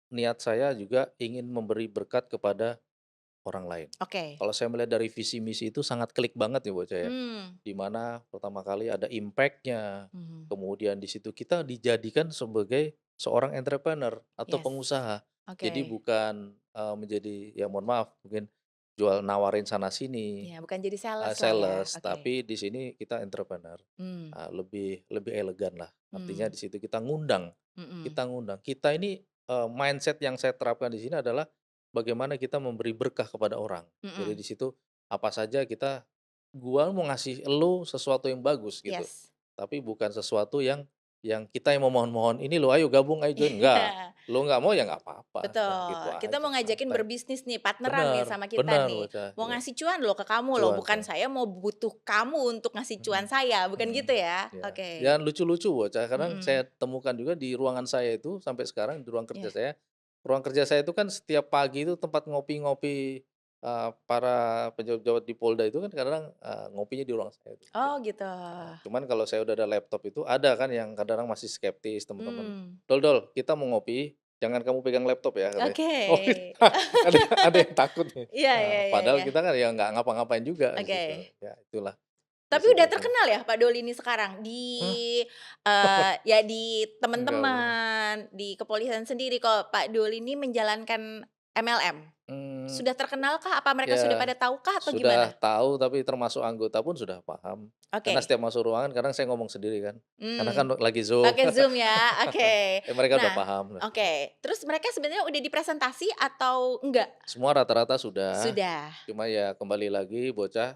niat saya juga ingin memberi berkat kepada orang lain. oke. Kalau saya melihat dari visi misi itu sangat klik banget ya Bocah ya, Mmm, di mana pertama kali ada impact-nya, mhm, kemudian di situ kita dijadikan sebagai seorang entrepreneur atau yes, pengusaha. Jadi oke. bukan, menjadi ya mohon maaf mungkin jual nawarin sana sini, Iya, bukan jadi sales lah ya, sales, oke. tapi di sini kita entrepreneur, Mmm, lebih lebih elegan lah. Artinya mmm, di situ kita ngundang, mhm, kita ngundang. Kita ini, mindset yang saya terapkan di sini adalah bagaimana kita memberi berkah kepada orang. Jadi mhm, di situ apa saja gua mau ngasih elu sesuatu yang bagus gitu, yes. tapi bukan sesuatu yang kita yang memohon-mohon, "Ini loh ayo gabung, ayo join." Enggak, Iya, lo nggak mau ya nggak apa-apa, udah gitu betul. Kita aja, mau ngajakin santai. berbisnis nih, partneran nih Bener sama kita bener nih. Bocah, Mau iya, ngasih cuan loh ke kamu loh, cuan bukan cuan. saya mau butuh kamu untuk ngasih cuan Mhm, saya, bukan mhm, gitu ya? iya. Oke, Dan lucu-lucu Bocah, kadang mhm, saya temukan juga di ruangan saya itu sampai sekarang di iya, ruang kerja saya itu kan setiap pagi itu tempat ngopi-ngopi para pejabat-pejabat di Polda itu kan kadang, ngopinya di ruang saya tuh, Oh gitu. gitu. Nah, cuman kalau saya udah ada laptop itu ada kan yang kadang-kadang masih skeptis teman-teman, Mmm, "Dol Dol, kita mau ngopi, jangan kamu pegang laptop ya," katanya. oke. Oh gitu, ada yang takut nih. Iya iya iya Padahal iya. kita kan ya nggak ngapa-ngapain juga di situ. Oke. Ya itulah, Tapi bisa udah dibilang. terkenal ya Pak Doli ini sekarang Hah? ya di Enggak pernah. teman-teman, di kepolisian sendiri kalau Pak Doli ini menjalankan MLM? Mmm, Sudah terkenalkah? Apa mereka sudah ya pada tahukah atau sudah gimana? tahu tapi termasuk anggota pun sudah paham. Karena Oke, setiap masuk ruangan kadang saya ngomong sendiri kan, karena kan mmm, lagi Zoom. pakai Zoom ya? Oke. Mereka udah Nah, paham lah. oke. Terus mereka sebenarnya udah dipresentasi atau enggak? Semua rata-rata sudah, Sudah, cuma ya kembali lagi bocah,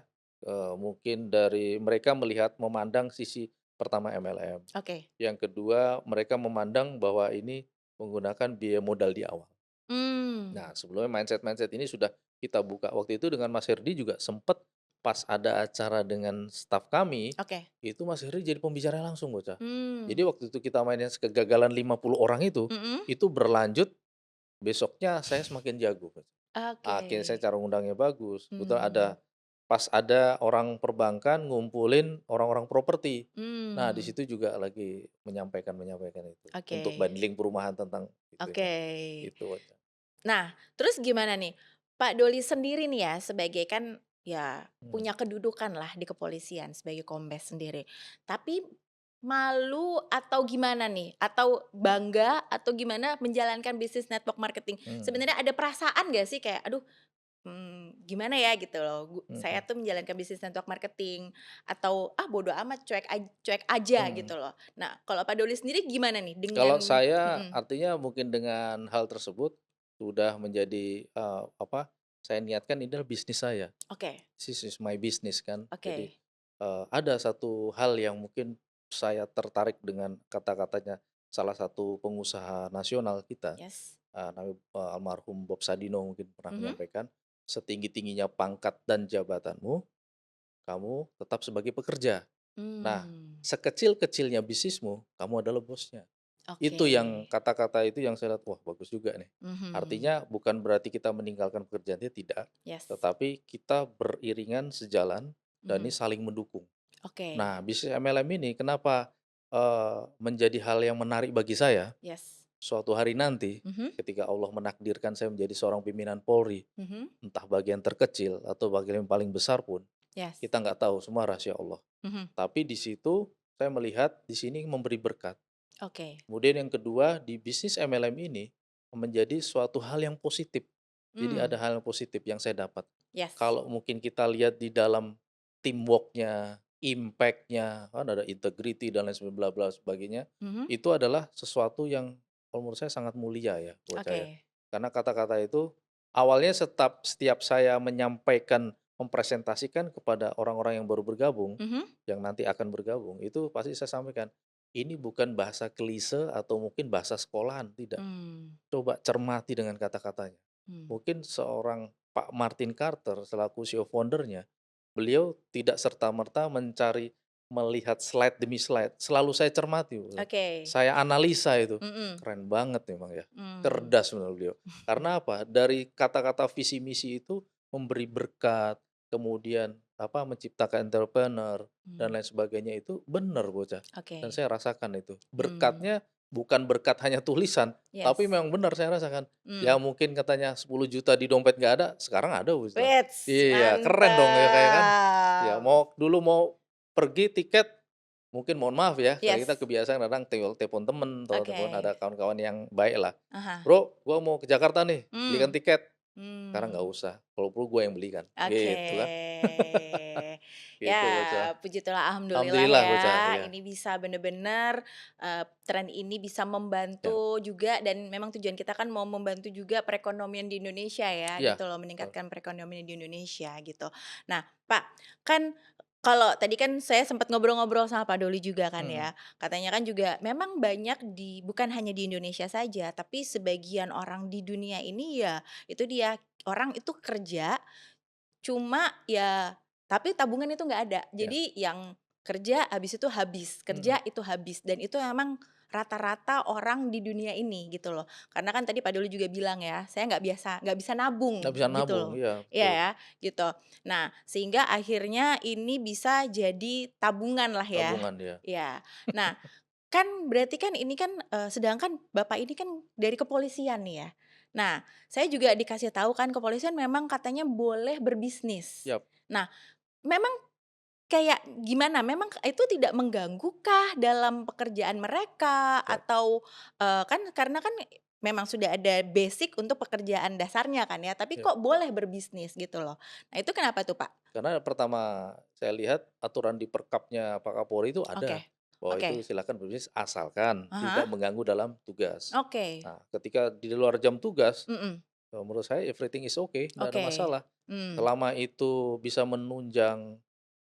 mungkin dari mereka melihat memandang sisi pertama MLM, oke. yang kedua mereka memandang bahwa ini menggunakan biaya modal di awal. Mmm, Nah, sebelumnya mindset-mindset ini sudah kita buka. Waktu itu dengan Mas Herdy juga sempet pas ada acara dengan staf kami, oke. itu Mas Herdy jadi pembicara langsung bocah. Mmm, Jadi waktu itu kita mainin kegagalan 50 orang mhm, itu berlanjut besoknya saya semakin jago. oke. Akhirnya saya cara ngundangnya bagus, kebetulan Mmm, pas ada orang perbankan ngumpulin orang-orang properti. Nah, di mmm, situ juga lagi menyampaikan itu, oke untuk bundling perumahan tentang oke. itunya, itu aja. Nah, terus gimana nih, Pak Doli sendiri nih ya, sebagai kan ya Mhm, punya kedudukan lah di kepolisian sebagai kombes sendiri. Tapi malu atau gimana nih? Atau bangga atau gimana menjalankan bisnis network marketing? mhm, Sebenarnya ada perasaan gak sih kayak, "Aduh, gimana ya?" gitu loh, saya mhm, tuh menjalankan bisnis network marketing atau, "Ah, bodo amat, cuek aja," mhm. gitu loh. Nah, kalau Pak Doli sendiri gimana nih Kalau dengan saya artinya mungkin dengan hal tersebut sudah menjadi, saya niatkan ini adalah bisnis saya. oke This is my business kan. Jadi, oke, ada satu hal yang mungkin saya tertarik dengan kata-katanya salah satu pengusaha nasional kita, yes. namanya, almarhum Bob Sadino mungkin pernah Mhm. menyampaikan, "Setinggi-tingginya pangkat dan jabatanmu, kamu tetap sebagai pekerja. Nah, Mmm, sekecil-kecilnya bisnismu, kamu adalah bosnya." oke. Itu yang kata-kata itu yang saya lihat, wah bagus juga nih. Mhm, Artinya bukan berarti kita meninggalkan pekerjaan dia, tidak. yes, Tetapi kita beriringan sejalan dan ini mhm, saling mendukung. oke, Nah, bisnis MLM ini kenapa, menjadi hal yang menarik bagi saya, yes, suatu hari nanti mhm ketika Allah menakdirkan saya menjadi seorang pimpinan Polri, mhm, entah bagian terkecil atau bagian yang paling besar pun, yes, kita nggak tahu, semua rahasia Allah. mhm, Tapi di situ saya melihat di sini memberi berkat. oke, Kemudian yang kedua, di bisnis MLM ini menjadi suatu hal yang positif. Jadi ada mmm, hal yang positif yang saya dapat. yes, Kalau mungkin kita lihat di dalam teamwork-nya, impact-nya, kan ada integrity dan lain sebagainya, bla bla sebagainya, mhm, itu adalah sesuatu yang kalau menurut saya sangat mulia ya buat saya. oke, Karena kata-kata itu awalnya setiap saya menyampaikan, mempresentasikan kepada orang-orang yang baru bergabung, mhm, yang nanti akan bergabung, itu pasti saya sampaikan, ini bukan bahasa klise atau mungkin bahasa sekolahan, tidak. mmm, Coba cermati dengan kata-katanya. mmm, Mungkin seorang Pak Martin Carter selaku CEO founder-nya, beliau tidak serta-merta melihat slide demi slide, selalu saya cermati, Bro. oke, Saya analisa itu. mhm, Keren banget memang ya, mmm, cerdas benar beliau. Karena apa? Dari kata-kata visi misi itu memberi berkat, kemudian menciptakan entrepreneur dan mmm, lain sebagainya itu benar bocah. Dan oke, saya rasakan itu. mmm, Berkatnya bukan berkat hanya tulisan, tapi yes, memang benar saya rasakan. Ya mmm, mungkin katanya 10 juta di dompet nggak ada, sekarang ada Bocah. wits, Iya, keren dong ya kayak kan. Ya mantap, dulu mau pergi tiket, mungkin mohon maaf ya, karena kita yes, kebiasaan kadang telepon temen atau telepon oke, ada kawan-kawan yang baik lah. ah "Bro, gua mau ke Jakarta nih, belikan mmm, tiket." Sekarang nggak mmm. usah, kalau perlu gua yang belikan, Oke. gitu kan. Ya, Gitu Bocah. puji Tuhan alhamdulillah Alhamdulillah Bocah, ya, iya. ini bisa bener-bener, tren ini bisa Ya, membantu juga dan memang tujuan kita kan mau membantu juga perekonomian di Indonesia ya, gitu iya, loh, betul. meningkatkan perekonomian di Indonesia, gitu. Nah, Pak, kan kalau tadi kan saya sempat ngobrol-ngobrol sama Pak Doli juga kan Mhm, ya, katanya kan juga memang banyak bukan hanya di Indonesia saja, tapi sebagian orang di dunia ini ya itu dia, orang itu kerja cuma ya tapi tabungan itu nggak ada. iya, Jadi yang kerja habis itu habis, mhm, kerja itu habis dan itu memang rata-rata orang di dunia ini gitu loh. Karena kan tadi Pak Doli juga bilang ya, saya nggak bisa Nggak nabung bisa gitu nabung, loh. iya Iya betul, ya, gitu. Nah, sehingga akhirnya ini bisa jadi tabungan lah ya. tabungan ya. Ya. Nah, kan berarti kan ini kan, sedangkan Bapak ini kan dari kepolisian nih ya. Nah, saya juga dikasih tahu kan kepolisian memang katanya boleh berbisnis. Yap, Nah, memang kayak gimana? Memang itu tidak mengganggu dalam pekerjaan mereka yap. atau, kan karena kan memang sudah ada basic untuk pekerjaan dasarnya kan ya, tapi Yap. kok boleh berbisnis gitu loh. Nah itu kenapa tuh, Pak? Karena pertama saya lihat aturan di Perkapnya Pak Kapolri itu Oke ada, bahwa oke. itu silakan berbisnis asalkan tidak Ah. mengganggu dalam tugas. Oke. Nah, ketika di luar jam tugas, Mhm. menurut saya everything is okay, nggak ada Oke. masalah. Mmm. Selama itu bisa menunjang,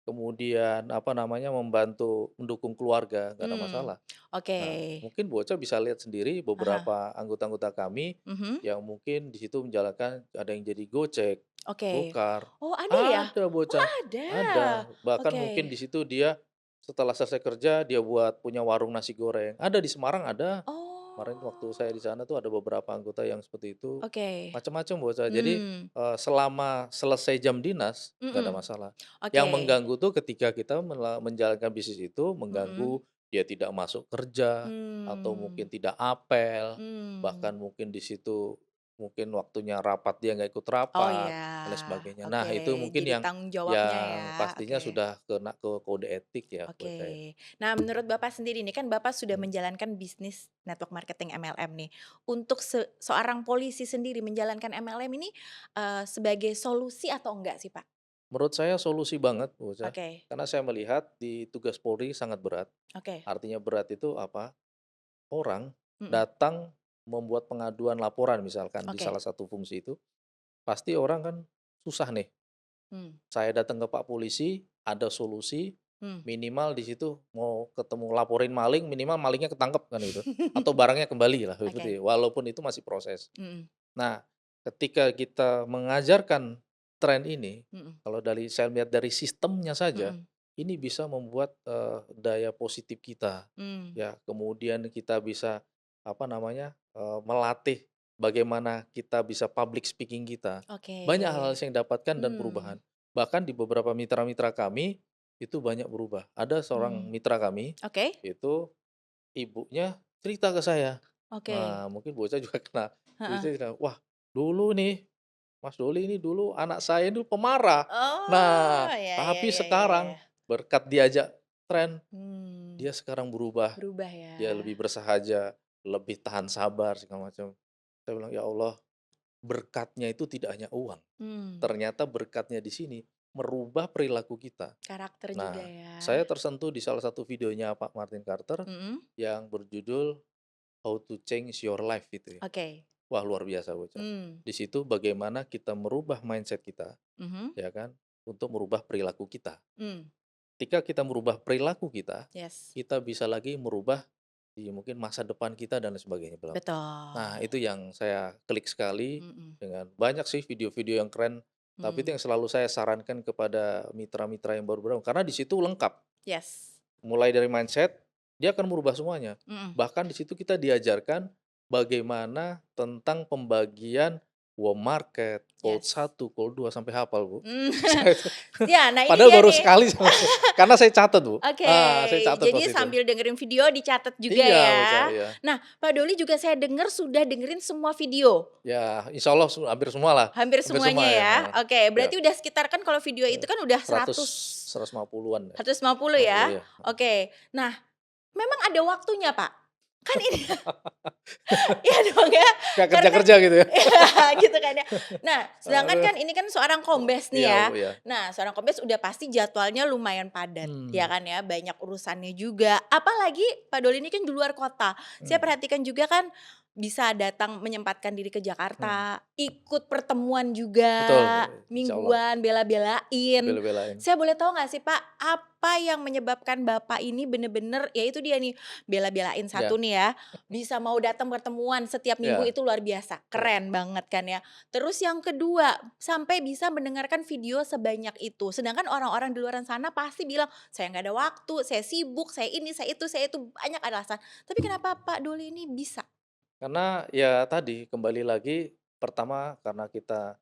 kemudian apa namanya, membantu mendukung keluarga, nggak ada Mmm. masalah. Oke. Nah, mungkin bocah bisa lihat sendiri Ah. beberapa anggota-anggota kami Mhm. yang mungkin di situ menjalankan, ada yang jadi Gojek, Oke. Gokar, Oh ada ya? ada Oh bocah, ada? ada. Bahkan mungkin Oke. di situ dia setelah selesai kerja dia buat punya warung nasi goreng. Ada di Semarang ada. Kemarin waktu saya di Oh. sana tuh ada beberapa anggota yang seperti itu. Oke. Macam-macam bocah. Jadi Mmm. selama selesai jam dinas nggak ada Mhm. masalah. Yang Oke. mengganggu tuh ketika kita menjalankan bisnis itu Mhm. mengganggu dia tidak masuk kerja atau Mmm. mungkin tidak apel, Mmm. bahkan mungkin di situ mungkin waktunya rapat dia nggak ikut Oh rapat ya, dan lain sebagainya. Nah, oke. itu mungkin Jadi yang tanggung jawabnya ya, pastinya oke. sudah kena ke kode etik ya buat saya. Oke. Nah, menurut Bapak sendiri nih, kan Bapak sudah Mhm. menjalankan bisnis network marketing MLM nih. Untuk seorang polisi sendiri menjalankan MLM ini, sebagai solusi atau enggak sih, Pak? Menurut saya solusi banget bocah, Oke karena saya melihat di tugas Polri sangat berat. oke. Artinya berat itu apa? Orang Mhm. datang membuat pengaduan laporan misalkan di Oke. salah satu fungsi itu, pasti orang kan susah nih. Mmm. Saya datang ke Pak Polisi, ada solusi, Mmm. minimal di situ mau ketemu laporin maling, minimal malingnya ketangkep kan gitu, atau barangnya kembali lah Oke. seperti itu, walaupun itu masih proses. Mhm Nah, ketika kita mengajarkan tren ini, mhm kalau saya lihat dari sistemnya saja, mhm. ini bisa membuat, daya positif kita, Mmm. ya. Kemudian kita bisa, apa namanya, melatih bagaimana kita bisa public speaking kita. Oke. Banyak hal-hal yang dapatkan dan perubahan. Mmm. Bahkan di beberapa mitra-mitra kami, itu banyak berubah. Ada seorang Mmm. mitra kami, Oke itu ibunya cerita ke saya. oke. Nah, mungkin bocah juga kena. Jadi Heeh. dia bilang, "Wah, dulu nih, Mas Doli ini dulu anak saya ini pemarah. Oh, Nah, ya ya tapi ya ya sekarang ya. berkat diajak tren, Mmm. dia sekarang berubah. Berubah ya. Dia lebih bersahaja, lebih tahan sabar segala macam." Saya bilang, "Ya Allah, berkatnya itu tidak hanya uang. Mmm. Ternyata berkatnya di sini merubah perilaku kita." Karakter juga Nah, ya. saya tersentuh di salah satu videonya Pak Martin Carter Mhm. yang berjudul How to Change Your Life gitu ya. Oke. Wah, luar biasa bocah. Mmm. Di situ bagaimana kita merubah mindset kita, Mhm. ya kan, untuk merubah perilaku kita. Mmm. Ketika kita merubah perilaku Yes. kita bisa lagi merubah di mungkin masa depan kita dan lain sebagainya belum. Nah, Betul. itu yang saya klik sekali Mhm. dengan banyak sih video-video yang keren, tapi itu Mmm. yang selalu saya sarankan kepada mitra-mitra yang baru bergabung karena di situ lengkap. Yes. Mulai dari mindset, dia akan merubah semuanya. Mhm. Bahkan di situ kita diajarkan bagaimana tentang pembagian warm market, cold Yes. 1, cold 2 sampai hafal, Bu. Mmm. Saya itu Ya, nah ini padahal dia baru nih. sekali karena saya catat, Bu. Oke, Saya catat jadi waktu itu. sambil dengerin video dicatat juga Iya, bocah, ya. iya. Nah, Pak Doli juga saya dengar sudah dengerin semua video? Ya, insya Allah hampir semua lah, Hampir hampir semuanya semua ya, ya? heeh. Oke, Ya, berarti udah sekitar kan kalau video itu kan udah 100, 100, 150-an ya, 150 50 ya? ya, heeh. Oke. Nah, memang ada waktunya, Pak? Kan ini iya dong ya, Nggak karena kan kerja-kerja gitu ya? gitu kan ya. Nah, sedangkan Aduh, kan ini kan seorang kombes nih iya, ya. Bu, ya. Nah, seorang kombes udah pasti jadwalnya lumayan padat, ya Hmm, kan ya, banyak urusannya juga. Apalagi Pak Doli ini kan di luar kota. Saya hmm, perhatikan juga kan bisa datang menyempatkan diri ke Mhm. Jakarta, ikut pertemuan juga, Betul, insyaallah. mingguan, bela-belain. Bela-belain. Saya boleh tahu nggak sih Pak, apa yang menyebabkan Bapak ini bener-bener ya itu dia nih, bela-belain satu Ya, nih ya, bisa mau datang pertemuan setiap minggu ya, itu luar biasa, ya. keren banget kan ya. Terus yang kedua, sampai bisa mendengarkan video sebanyak itu. Sedangkan orang-orang di luaran sana pasti bilang, "Saya nggak ada waktu, saya sibuk, saya ini, saya itu," banyak alasan. Tapi kenapa Pak Doli ini bisa? Karena ya tadi, kembali lagi, pertama karena kita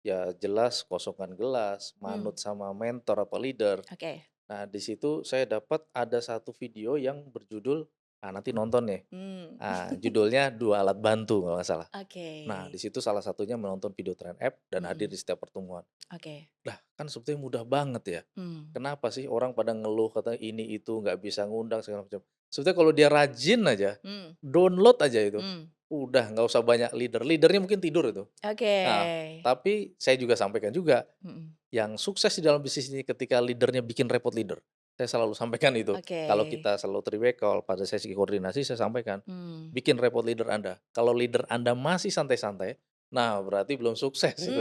ya jelas kosongkan gelas, Mmm, manut sama mentor apa leader. oke. Nah, di situ saya dapat ada satu video yang berjudul, nanti nonton nih. Mmm. Judulnya Dua Alat Bantu kalau nggak salah. Oke. Nah, di situ salah satunya menonton video Train App dan hadir Mhm, di setiap pertemuan. oke. Lah, kan sebetulnya mudah banget ya. Mmm, Kenapa sih orang pada ngeluh katanya ini itu nggak bisa ngundang segala macam. Sebetulnya kalau dia rajin aja, mmm, download aja itu, mmm. udah nggak usah banyak leader. Leadernya mungkin tidur itu. Oke. Nah, tapi saya juga sampaikan juga, Mhm. yang sukses di dalam bisnis ini ketika leadernya bikin repot leader. Saya selalu sampaikan itu. Oke. Kalau kita selalu three-way call pada sesi koordinasi saya sampaikan, Mmm. bikin repot leader Anda. Kalau leader Anda masih santai-santai, nah berarti belum sukses itu.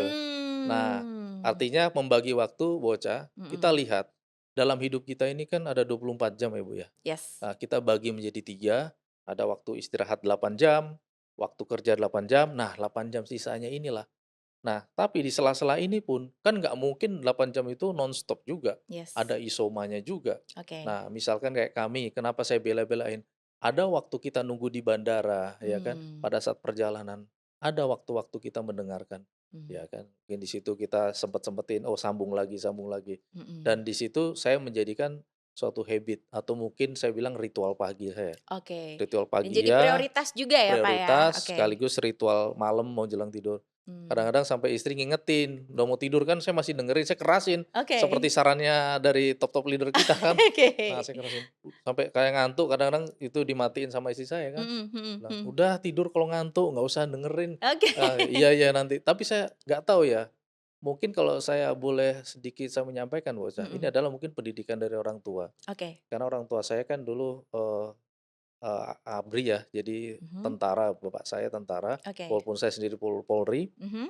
Nah, Mmm. artinya membagi waktu bocah, kita Mhm. lihat dalam hidup kita ini kan ada 24 jam ya Bu ya. Yes. Nah, kita bagi menjadi 3, ada waktu istirahat 8 jam, waktu kerja 8 jam, nah 8 jam sisanya inilah. Nah, tapi di sela-sela ini pun, kan nggak mungkin 8 jam itu nonstop juga, Yes. ada isomanya juga. Oke. Nah, misalkan kayak kami, kenapa saya bela-belain, ada waktu kita nunggu di bandara, ya kan, Mmm, pada saat perjalanan, ada waktu-waktu kita mendengarkan, mmm, ya kan. Mungkin di situ kita sempet-sempetin, oh sambung lagi. mhm. Dan di situ saya menjadikan suatu habit atau mungkin saya bilang ritual pagi saya. Oke. Ritual Dan pagi jadi ya, prioritas juga ya, Pak, ya? prioritas Oke. sekaligus ritual malam mau jelang tidur. Mmm. Kadang-kadang sampai istri ngingetin, udah mau tidur kan saya masih dengerin, saya kerasin, seperti Oke. sarannya dari top-top leader kita kan. Nah, Oke. saya kerasin, sampai kayak ngantuk kadang-kadang itu dimatiin sama istri saya kan. Mhm mhm Bilang, mhm. "Udah tidur kalau ngantuk, nggak usah dengerin." Oke. Iya iya nanti. Tapi saya nggak tahu ya, mungkin kalau saya boleh sedikit saya menyampaikan Bocah, ini Mhm. adalah mungkin pendidikan dari orang tua. Oke. Karena orang tua saya kan dulu, ABRI ya, jadi Mhm. tentara, bapak saya tentara, Oke. walaupun saya sendiri Polri. Mhm.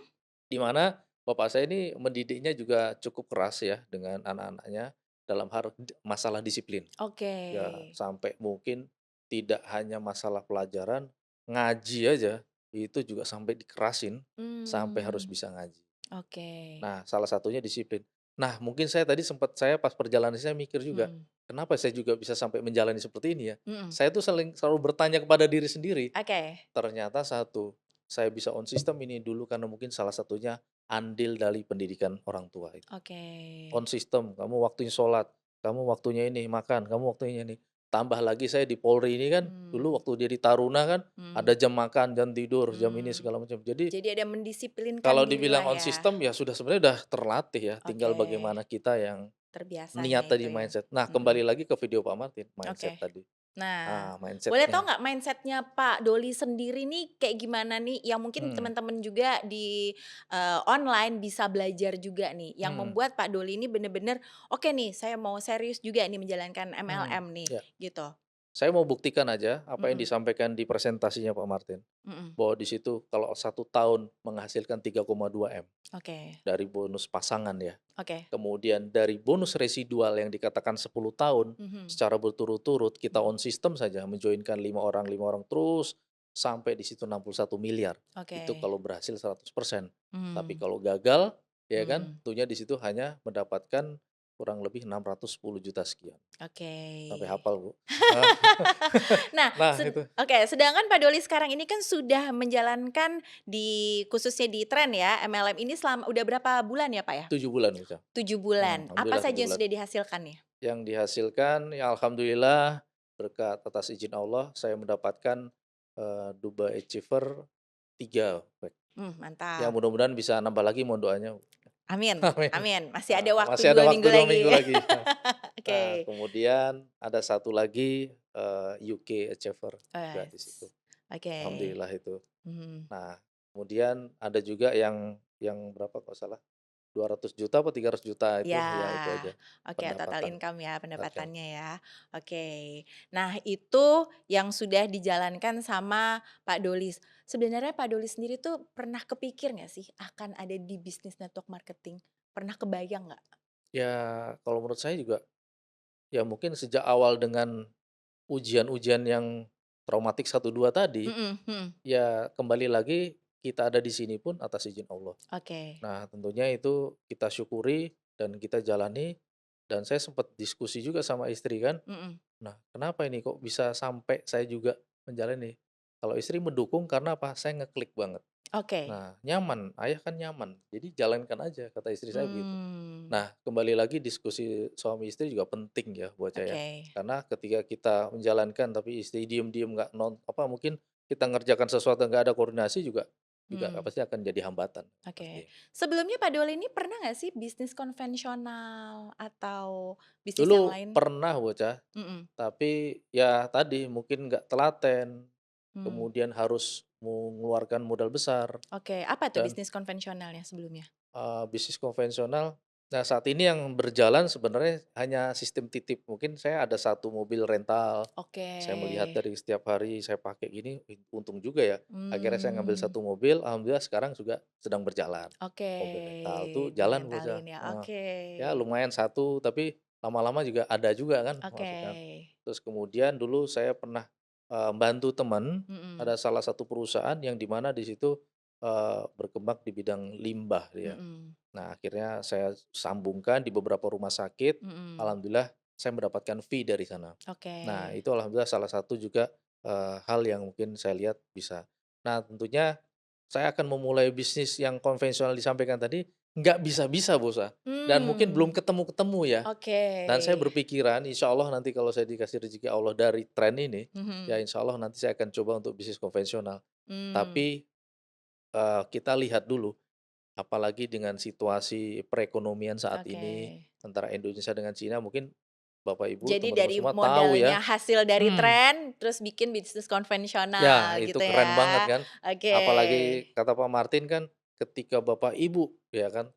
Di mana bapak saya ini mendidiknya juga cukup keras ya dengan anak-anaknya dalam hal masalah disiplin. Oke. Ya sampai mungkin tidak hanya masalah pelajaran, ngaji aja itu juga sampai dikerasin, sampai harus Mmm. bisa ngaji. Oke. Nah, salah satunya disiplin. Nah, mungkin saya tadi sempat saya pas perjalanan saya mikir juga, Mhm. kenapa saya juga bisa sampai menjalani seperti ini ya? Mhm. Saya tuh selalu bertanya kepada diri sendiri. Oke. Ternyata satu, saya bisa on system ini dulu karena mungkin salah satunya andil dari pendidikan orang tua itu. Oke. On system, kamu waktunya sholat, kamu waktunya ini makan, kamu waktunya ini. Tambah lagi saya di Polri ini kan, dulu Mmm, waktu dia di Taruna kan, ada mmm, jam makan, jam tidur, jam ini mmm. segala macam. Jadi Jadi ada mendisiplinkan kalau dibilang dirilah on ya. system ya sudah sebenarnya udah terlatih ya, tinggal Oke. bagaimana kita yang Terbiasanya niat itu tadi ya. mindset. Nah, Mhm. kembali lagi ke video Pak Martin, mindset Oke. tadi. Nah, boleh tahu Mindsetnya. nggak mindset-nya Pak Doli sendiri nih kayak gimana nih, yang mungkin Hmm, teman-teman juga di, online bisa belajar juga nih, yang hmm, membuat Pak Doli ini bener-bener, "Oke nih, saya mau serius juga nih menjalankan hmm, MLM nih," ya. gitu? Saya mau buktikan aja apa yang Mhm, disampaikan di presentasinya Pak Martin, mhm. bahwa di situ kalau 1 tahun menghasilkan 3,2 M Oke, dari bonus pasangan ya. oke. Kemudian dari bonus residual yang dikatakan 10 tahun, Mhm, secara berturut-turut kita mhm. on system saja menjoinkan 5 orang terus sampai di situ 61 miliar. Itu Oke. kalau berhasil 100%. Tapi Mmm, kalau gagal, ya kan, mhm. tentunya di situ hanya mendapatkan kurang lebih 610 juta sekian. Oke. Sampai hafal, Bu. Ah, Nah, nah itu. oke, sedangkan Pak Doli sekarang ini kan sudah menjalankan khususnya di tren ya, MLM ini selama udah berapa bulan ya, Pak, ya? 7 bulan Bocah. 7 bulan. Apa Alhamdulillah 7 saja yang bulan. sudah dihasilkannya? Yang dihasilkan ya alhamdulillah berkat atas izin Allah saya mendapatkan, Dubai Achiever 3 ya Mantap. mudah-mudahan bisa nambah lagi mohon doanya. Amin Amin. amin. Masih ada waktu Masih ada 2 minggu waktu 2 minggu lagi. lagi. Nah Oke. kemudian ada satu lagi, UK Achiever juga di situ, Wes. Oke. alhamdulillah itu. Mhm. Nah kemudian ada juga yang berapa kalau salah? 200 juta apa 300 juta itu, ya itu Ya, aja oke total pendapatan. income ya Oke. pendapatannya ya. Oke. Nah itu yang sudah dijalankan sama Pak Dolis. Sebenarnya Pak Dolis sendiri tuh pernah kepikir nggak sih akan ada di bisnis network marketing? Pernah kebayang nggak? Ya kalau menurut saya juga, ya mungkin sejak awal dengan ujian-ujian yang traumatik 1, 2 tadi, Mhm mhm. ya kembali lagi kita ada di sini pun atas izin Allah. Oke. Nah tentunya itu kita syukuri dan kita jalani, dan saya sempat diskusi juga sama istri kan, Mhm. nah kenapa ini kok bisa sampai saya juga menjalani? Kalau istri mendukung karena apa? Saya ngeklik banget. Oke. Nah nyaman, ayah kan nyaman, jadi jalankan aja kata istri saya begitu. Mmm. Nah, kembali lagi diskusi suami istri juga penting ya buat saya. Oke. Karena ketika kita menjalankan tapi istri diem-diem nggak apa mungkin kita ngerjakan sesuatu nggak ada koordinasi juga Mmm. pasti akan jadi hambatan Oke. pasti. Sebelumnya Pak Doli ini pernah nggak sih bisnis konvensional atau bisnis yang Dulu lain? pernah bocah, Mhm. tapi ya tadi mungkin nggak telaten, Mmm. kemudian harus mengeluarkan modal besar Oke, apa tuh dan bisnis konvensionalnya sebelumnya? Bisnis konvensional, nah saat ini yang berjalan sebenarnya hanya sistem titip. Mungkin saya ada satu mobil rental, Oke. saya melihat dari setiap hari saya pakai gini, untung juga ya. Akhirnya saya ngambil Mmm. satu mobil, alhamdulillah sekarang juga sedang berjalan. Oke, Mobil rental tuh jalan bocah, direntalin ya, heeh. oke. Ya lumayan satu, tapi lama-lama juga ada juga kan Oke. masukan. Terus kemudian dulu saya pernah, bantu teman, Mhm. ada salah satu perusahaan yang di mana di situ, berkembang di bidang limbah dia. Mhm. Nah, akhirnya saya sambungkan di beberapa rumah sakit, Mhm. alhamdulillah saya mendapatkan fee dari sana. Oke. Nah, itu alhamdulillah salah satu juga, hal yang mungkin saya lihat bisa. Nah, tentunya saya akan memulai bisnis yang konvensional disampaikan tadi, nggak bisa-bisa Bos, dan mungkin belum Mmm. ketemu-ketemu ya. Oke. Dan saya berpikiran insya Allah nanti kalau saya dikasih rezeki Allah dari tren ini, ya Mhm. insya Allah nanti saya akan coba untuk bisnis konvensional. Mmm. Tapi, kita lihat dulu. Apalagi dengan situasi perekonomian saat Oke. ini antara Indonesia dengan Cina mungkin Bapak Ibu, Jadi teman-teman dari semua tahu modalnya ya. hasil dari Hmm, tren, terus bikin bisnis ya konvensional itu gitu keren banget ya. kan. Oke. Apalagi kata Pak Martin kan ketika Bapak Ibu ya kan,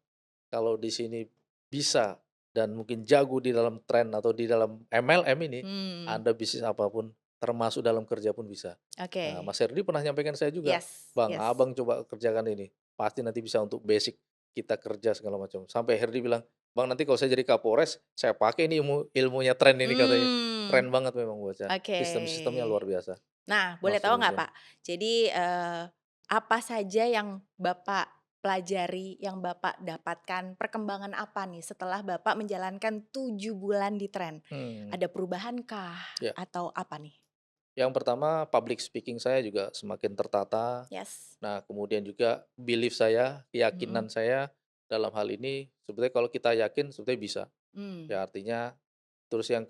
kalau di sini bisa dan mungkin jago di dalam tren atau di dalam MLM ini, Mmm. Anda bisnis apapun termasuk dalam kerja pun bisa. Nah, Oke. Mas Herdi pernah nyampaikan saya juga, Yes "Bang, yes. Abang coba kerjakan ini, pasti nanti bisa untuk basic kita kerja segala macam." Sampai Herdi bilang, "Bang, nanti kalau saya jadi Kapolres, saya pakai ini ilmunya tren ini," katanya. Mmm. Keren banget memang bocah, Oke. sistem-sistemnya luar biasa, Nah, boleh tahu nggak, master-nya. Pak? Jadi, apa saja yang Bapak pelajari, yang Bapak dapatkan, perkembangan apa nih setelah Bapak menjalankan 7 bulan di tren? Hmm, Ada perubahankah ya. atau apa nih? Yang pertama public speaking saya juga semakin tertata. Yes. Nah, kemudian juga belief saya, Mhm. keyakinan saya dalam hal ini sebetulnya kalau kita yakin sebetulnya bisa. Mmm. Ya artinya terus yang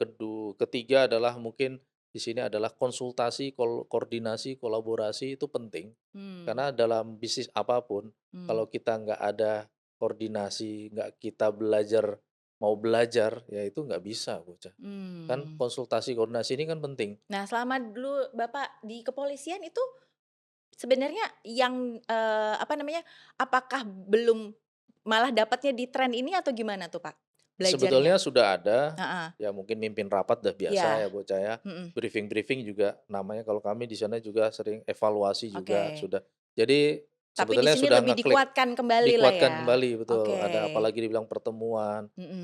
ketiga adalah mungkin di sini adalah konsultasi, koordinasi, kolaborasi itu penting. Mmm. Karena dalam bisnis apapun Mmm. kalau kita nggak ada koordinasi, nggak kita belajar mau belajar, ya itu nggak bisa bocah. Kan Mmm. konsultasi koordinasi ini kan penting. Nah, selama dulu Bapak di kepolisian itu sebenarnya yang, apa namanya, apakah belum malah dapatnya di tren ini atau gimana tuh, Pak, belajarnya? Sebetulnya sudah ada, Heeh. ya mungkin mimpin rapat dah biasa Iya. ya bocah ya, Mhm. briefing-briefing juga namanya kalau kami di sana juga sering evaluasi juga Oke. sudah. Jadi Tapi di sebetulnya sini sudah lebih ngeklik, dikuatkan kembalilah dikuatkan ya? kembali betul, Oke. ada apalagi dibilang pertemuan.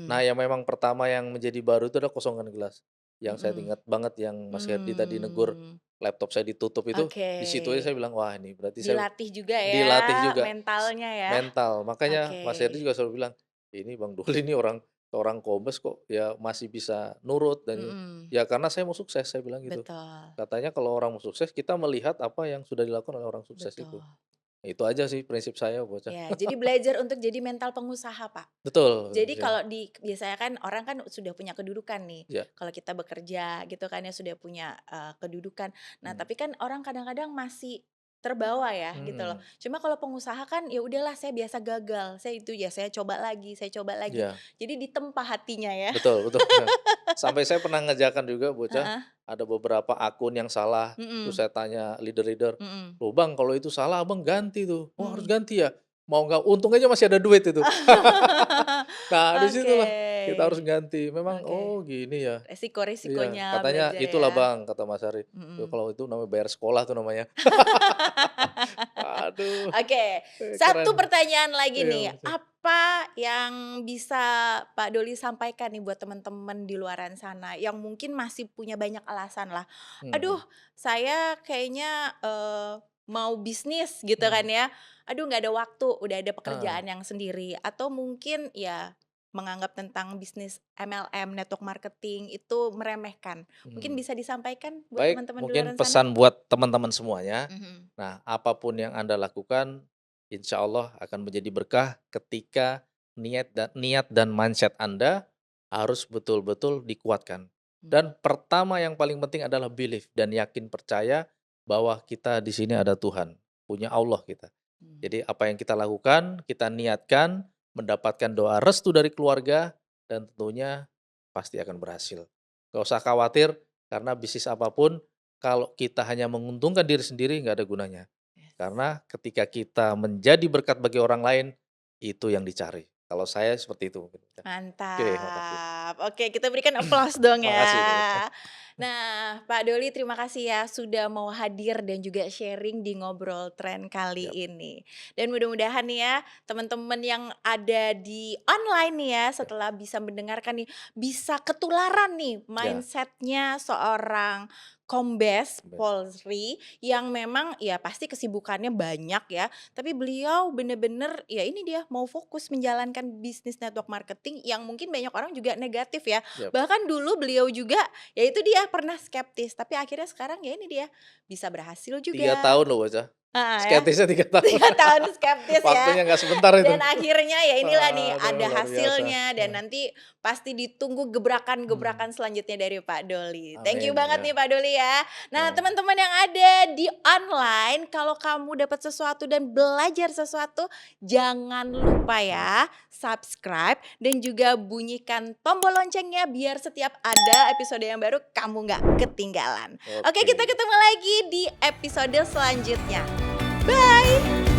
Nah Mhm. yang memang pertama yang menjadi baru itu adalah kosongan gelas, yang saya Mhm. ingat banget yang Mas Herdi tadi negur Mmm. laptop saya ditutup itu, Oke. di situ aja saya bilang, "Wah ini berarti saya Dilatih juga dilatih ya juga." mentalnya ya? Mental, makanya Oke. Mas Herdi juga selalu bilang, "Ini Bang Doli ini orang seorang kombes kok ya masih bisa nurut dan ini." Mhm. Ya karena saya mau sukses, saya bilang gitu. Betul Katanya kalau orang mau sukses kita melihat apa yang sudah dilakukan oleh orang sukses itu. betul. Itu aja sih prinsip saya bocah. Ya, jadi belajar untuk jadi mental pengusaha, Pak. Betul, Jadi ya, kalau biasanya kan orang kan sudah punya kedudukan nih, ya, kalau kita bekerja gitu kan ya sudah punya, kedudukan. Nah mmm, tapi kan orang kadang-kadang masih terbawa ya gitu loh. mhm, Cuma kalau pengusaha kan ya udahlah saya biasa gagal, saya itu ya saya coba lagi saya coba lagi. iya. Jadi ditempa hatinya ya. Betul betul. Sampai saya pernah ngerjakan juga bocah, Heeh, ada beberapa akun yang salah, terus mhm saya tanya leader-leader, mhm, "Loh Bang kalau itu salah Abang ganti tuh." "Oh harus mmm, ganti ya?" mau nggak untung aja masih ada duit itu. Nah, di Oke, situlah kita harus ganti. Memang, oke. oh gini ya. Iya, Resiko-resikonya katanya belajar itulah ya. Bang, kata Mas Ari, "Tuh Mhm. kalau itu namanya bayar sekolah tuh namanya." Aduh, Oke, keren. satu pertanyaan lagi Iya, nih, betul. apa yang bisa Pak Doli sampaikan nih buat teman-teman di luaran sana yang mungkin masih punya banyak alasan lah, "Aduh Mhm, saya kayaknya, mau bisnis," gitu kan mhm. ya, "aduh nggak ada waktu, udah ada Heeh, pekerjaan yang sendiri," atau mungkin ya menganggap tentang bisnis MLM, network marketing itu meremehkan. Mungkin mhm. bisa disampaikan buat Baik, teman-teman di mungkin luaran sana? pesan buat teman-teman semuanya. Mhm, Nah, apapun yang Anda lakukan, insya Allah akan menjadi berkah ketika niat dan mindset Anda harus betul-betul dikuatkan. mhm, Dan pertama yang paling penting adalah belief dan yakin percaya bahwa kita di sini ada Tuhan, punya Allah kita. mmm. Jadi apa yang kita lakukan, kita niatkan, mendapatkan doa restu dari keluarga, dan tentunya pasti akan berhasil. Gak usah khawatir, karena bisnis apapun, kalau kita hanya menguntungkan diri sendiri, nggak ada gunanya. Yes. Karena ketika kita menjadi berkat bagi orang lain, itu yang dicari. Kalau saya seperti itu mungkin. Oke, makasih. Mantap. Oke, kita berikan aplaus dong Makasih nih. ya. Nah, Pak Doli terima kasih ya sudah mau hadir dan juga sharing di Ngobrol Tren kali Yap, ini. Dan mudah-mudahan nih ya, teman-teman yang ada di online nih ya, ya, setelah bisa mendengarkan nih, bisa ketularan nih ya, mindsetnya seorang Kombes bes. Polri yang memang ya pasti kesibukannya banyak ya, tapi beliau bener-bener ya ini dia mau fokus menjalankan bisnis network marketing yang mungkin banyak orang juga negatif ya. Yap. Bahkan dulu beliau juga ya itu dia pernah skeptis, tapi akhirnya sekarang ya ini dia bisa berhasil 3 juga. tahun loh bocah. Heeh, ya. Skeptisnya 3 tahun. 3 tahun skeptis ya. Waktunya nggak sebentar itu. Dan akhirnya ya inilah nih Aduh, ada luar biasa. hasilnya dan nanti pasti ditunggu Hmm, gebrakan-gebrakan selanjutnya dari Pak Doli. Thank you amin, banget nih ya. Pak Doli ya. Nah Ya. teman-teman yang ada di online kalau kamu dapat sesuatu dan belajar sesuatu jangan lupa Hmm, ya subscribe dan juga bunyikan tombol loncengnya biar setiap ada episode yang baru kamu nggak ketinggalan. Oke kita oke. ketemu lagi di episode selanjutnya. Bye!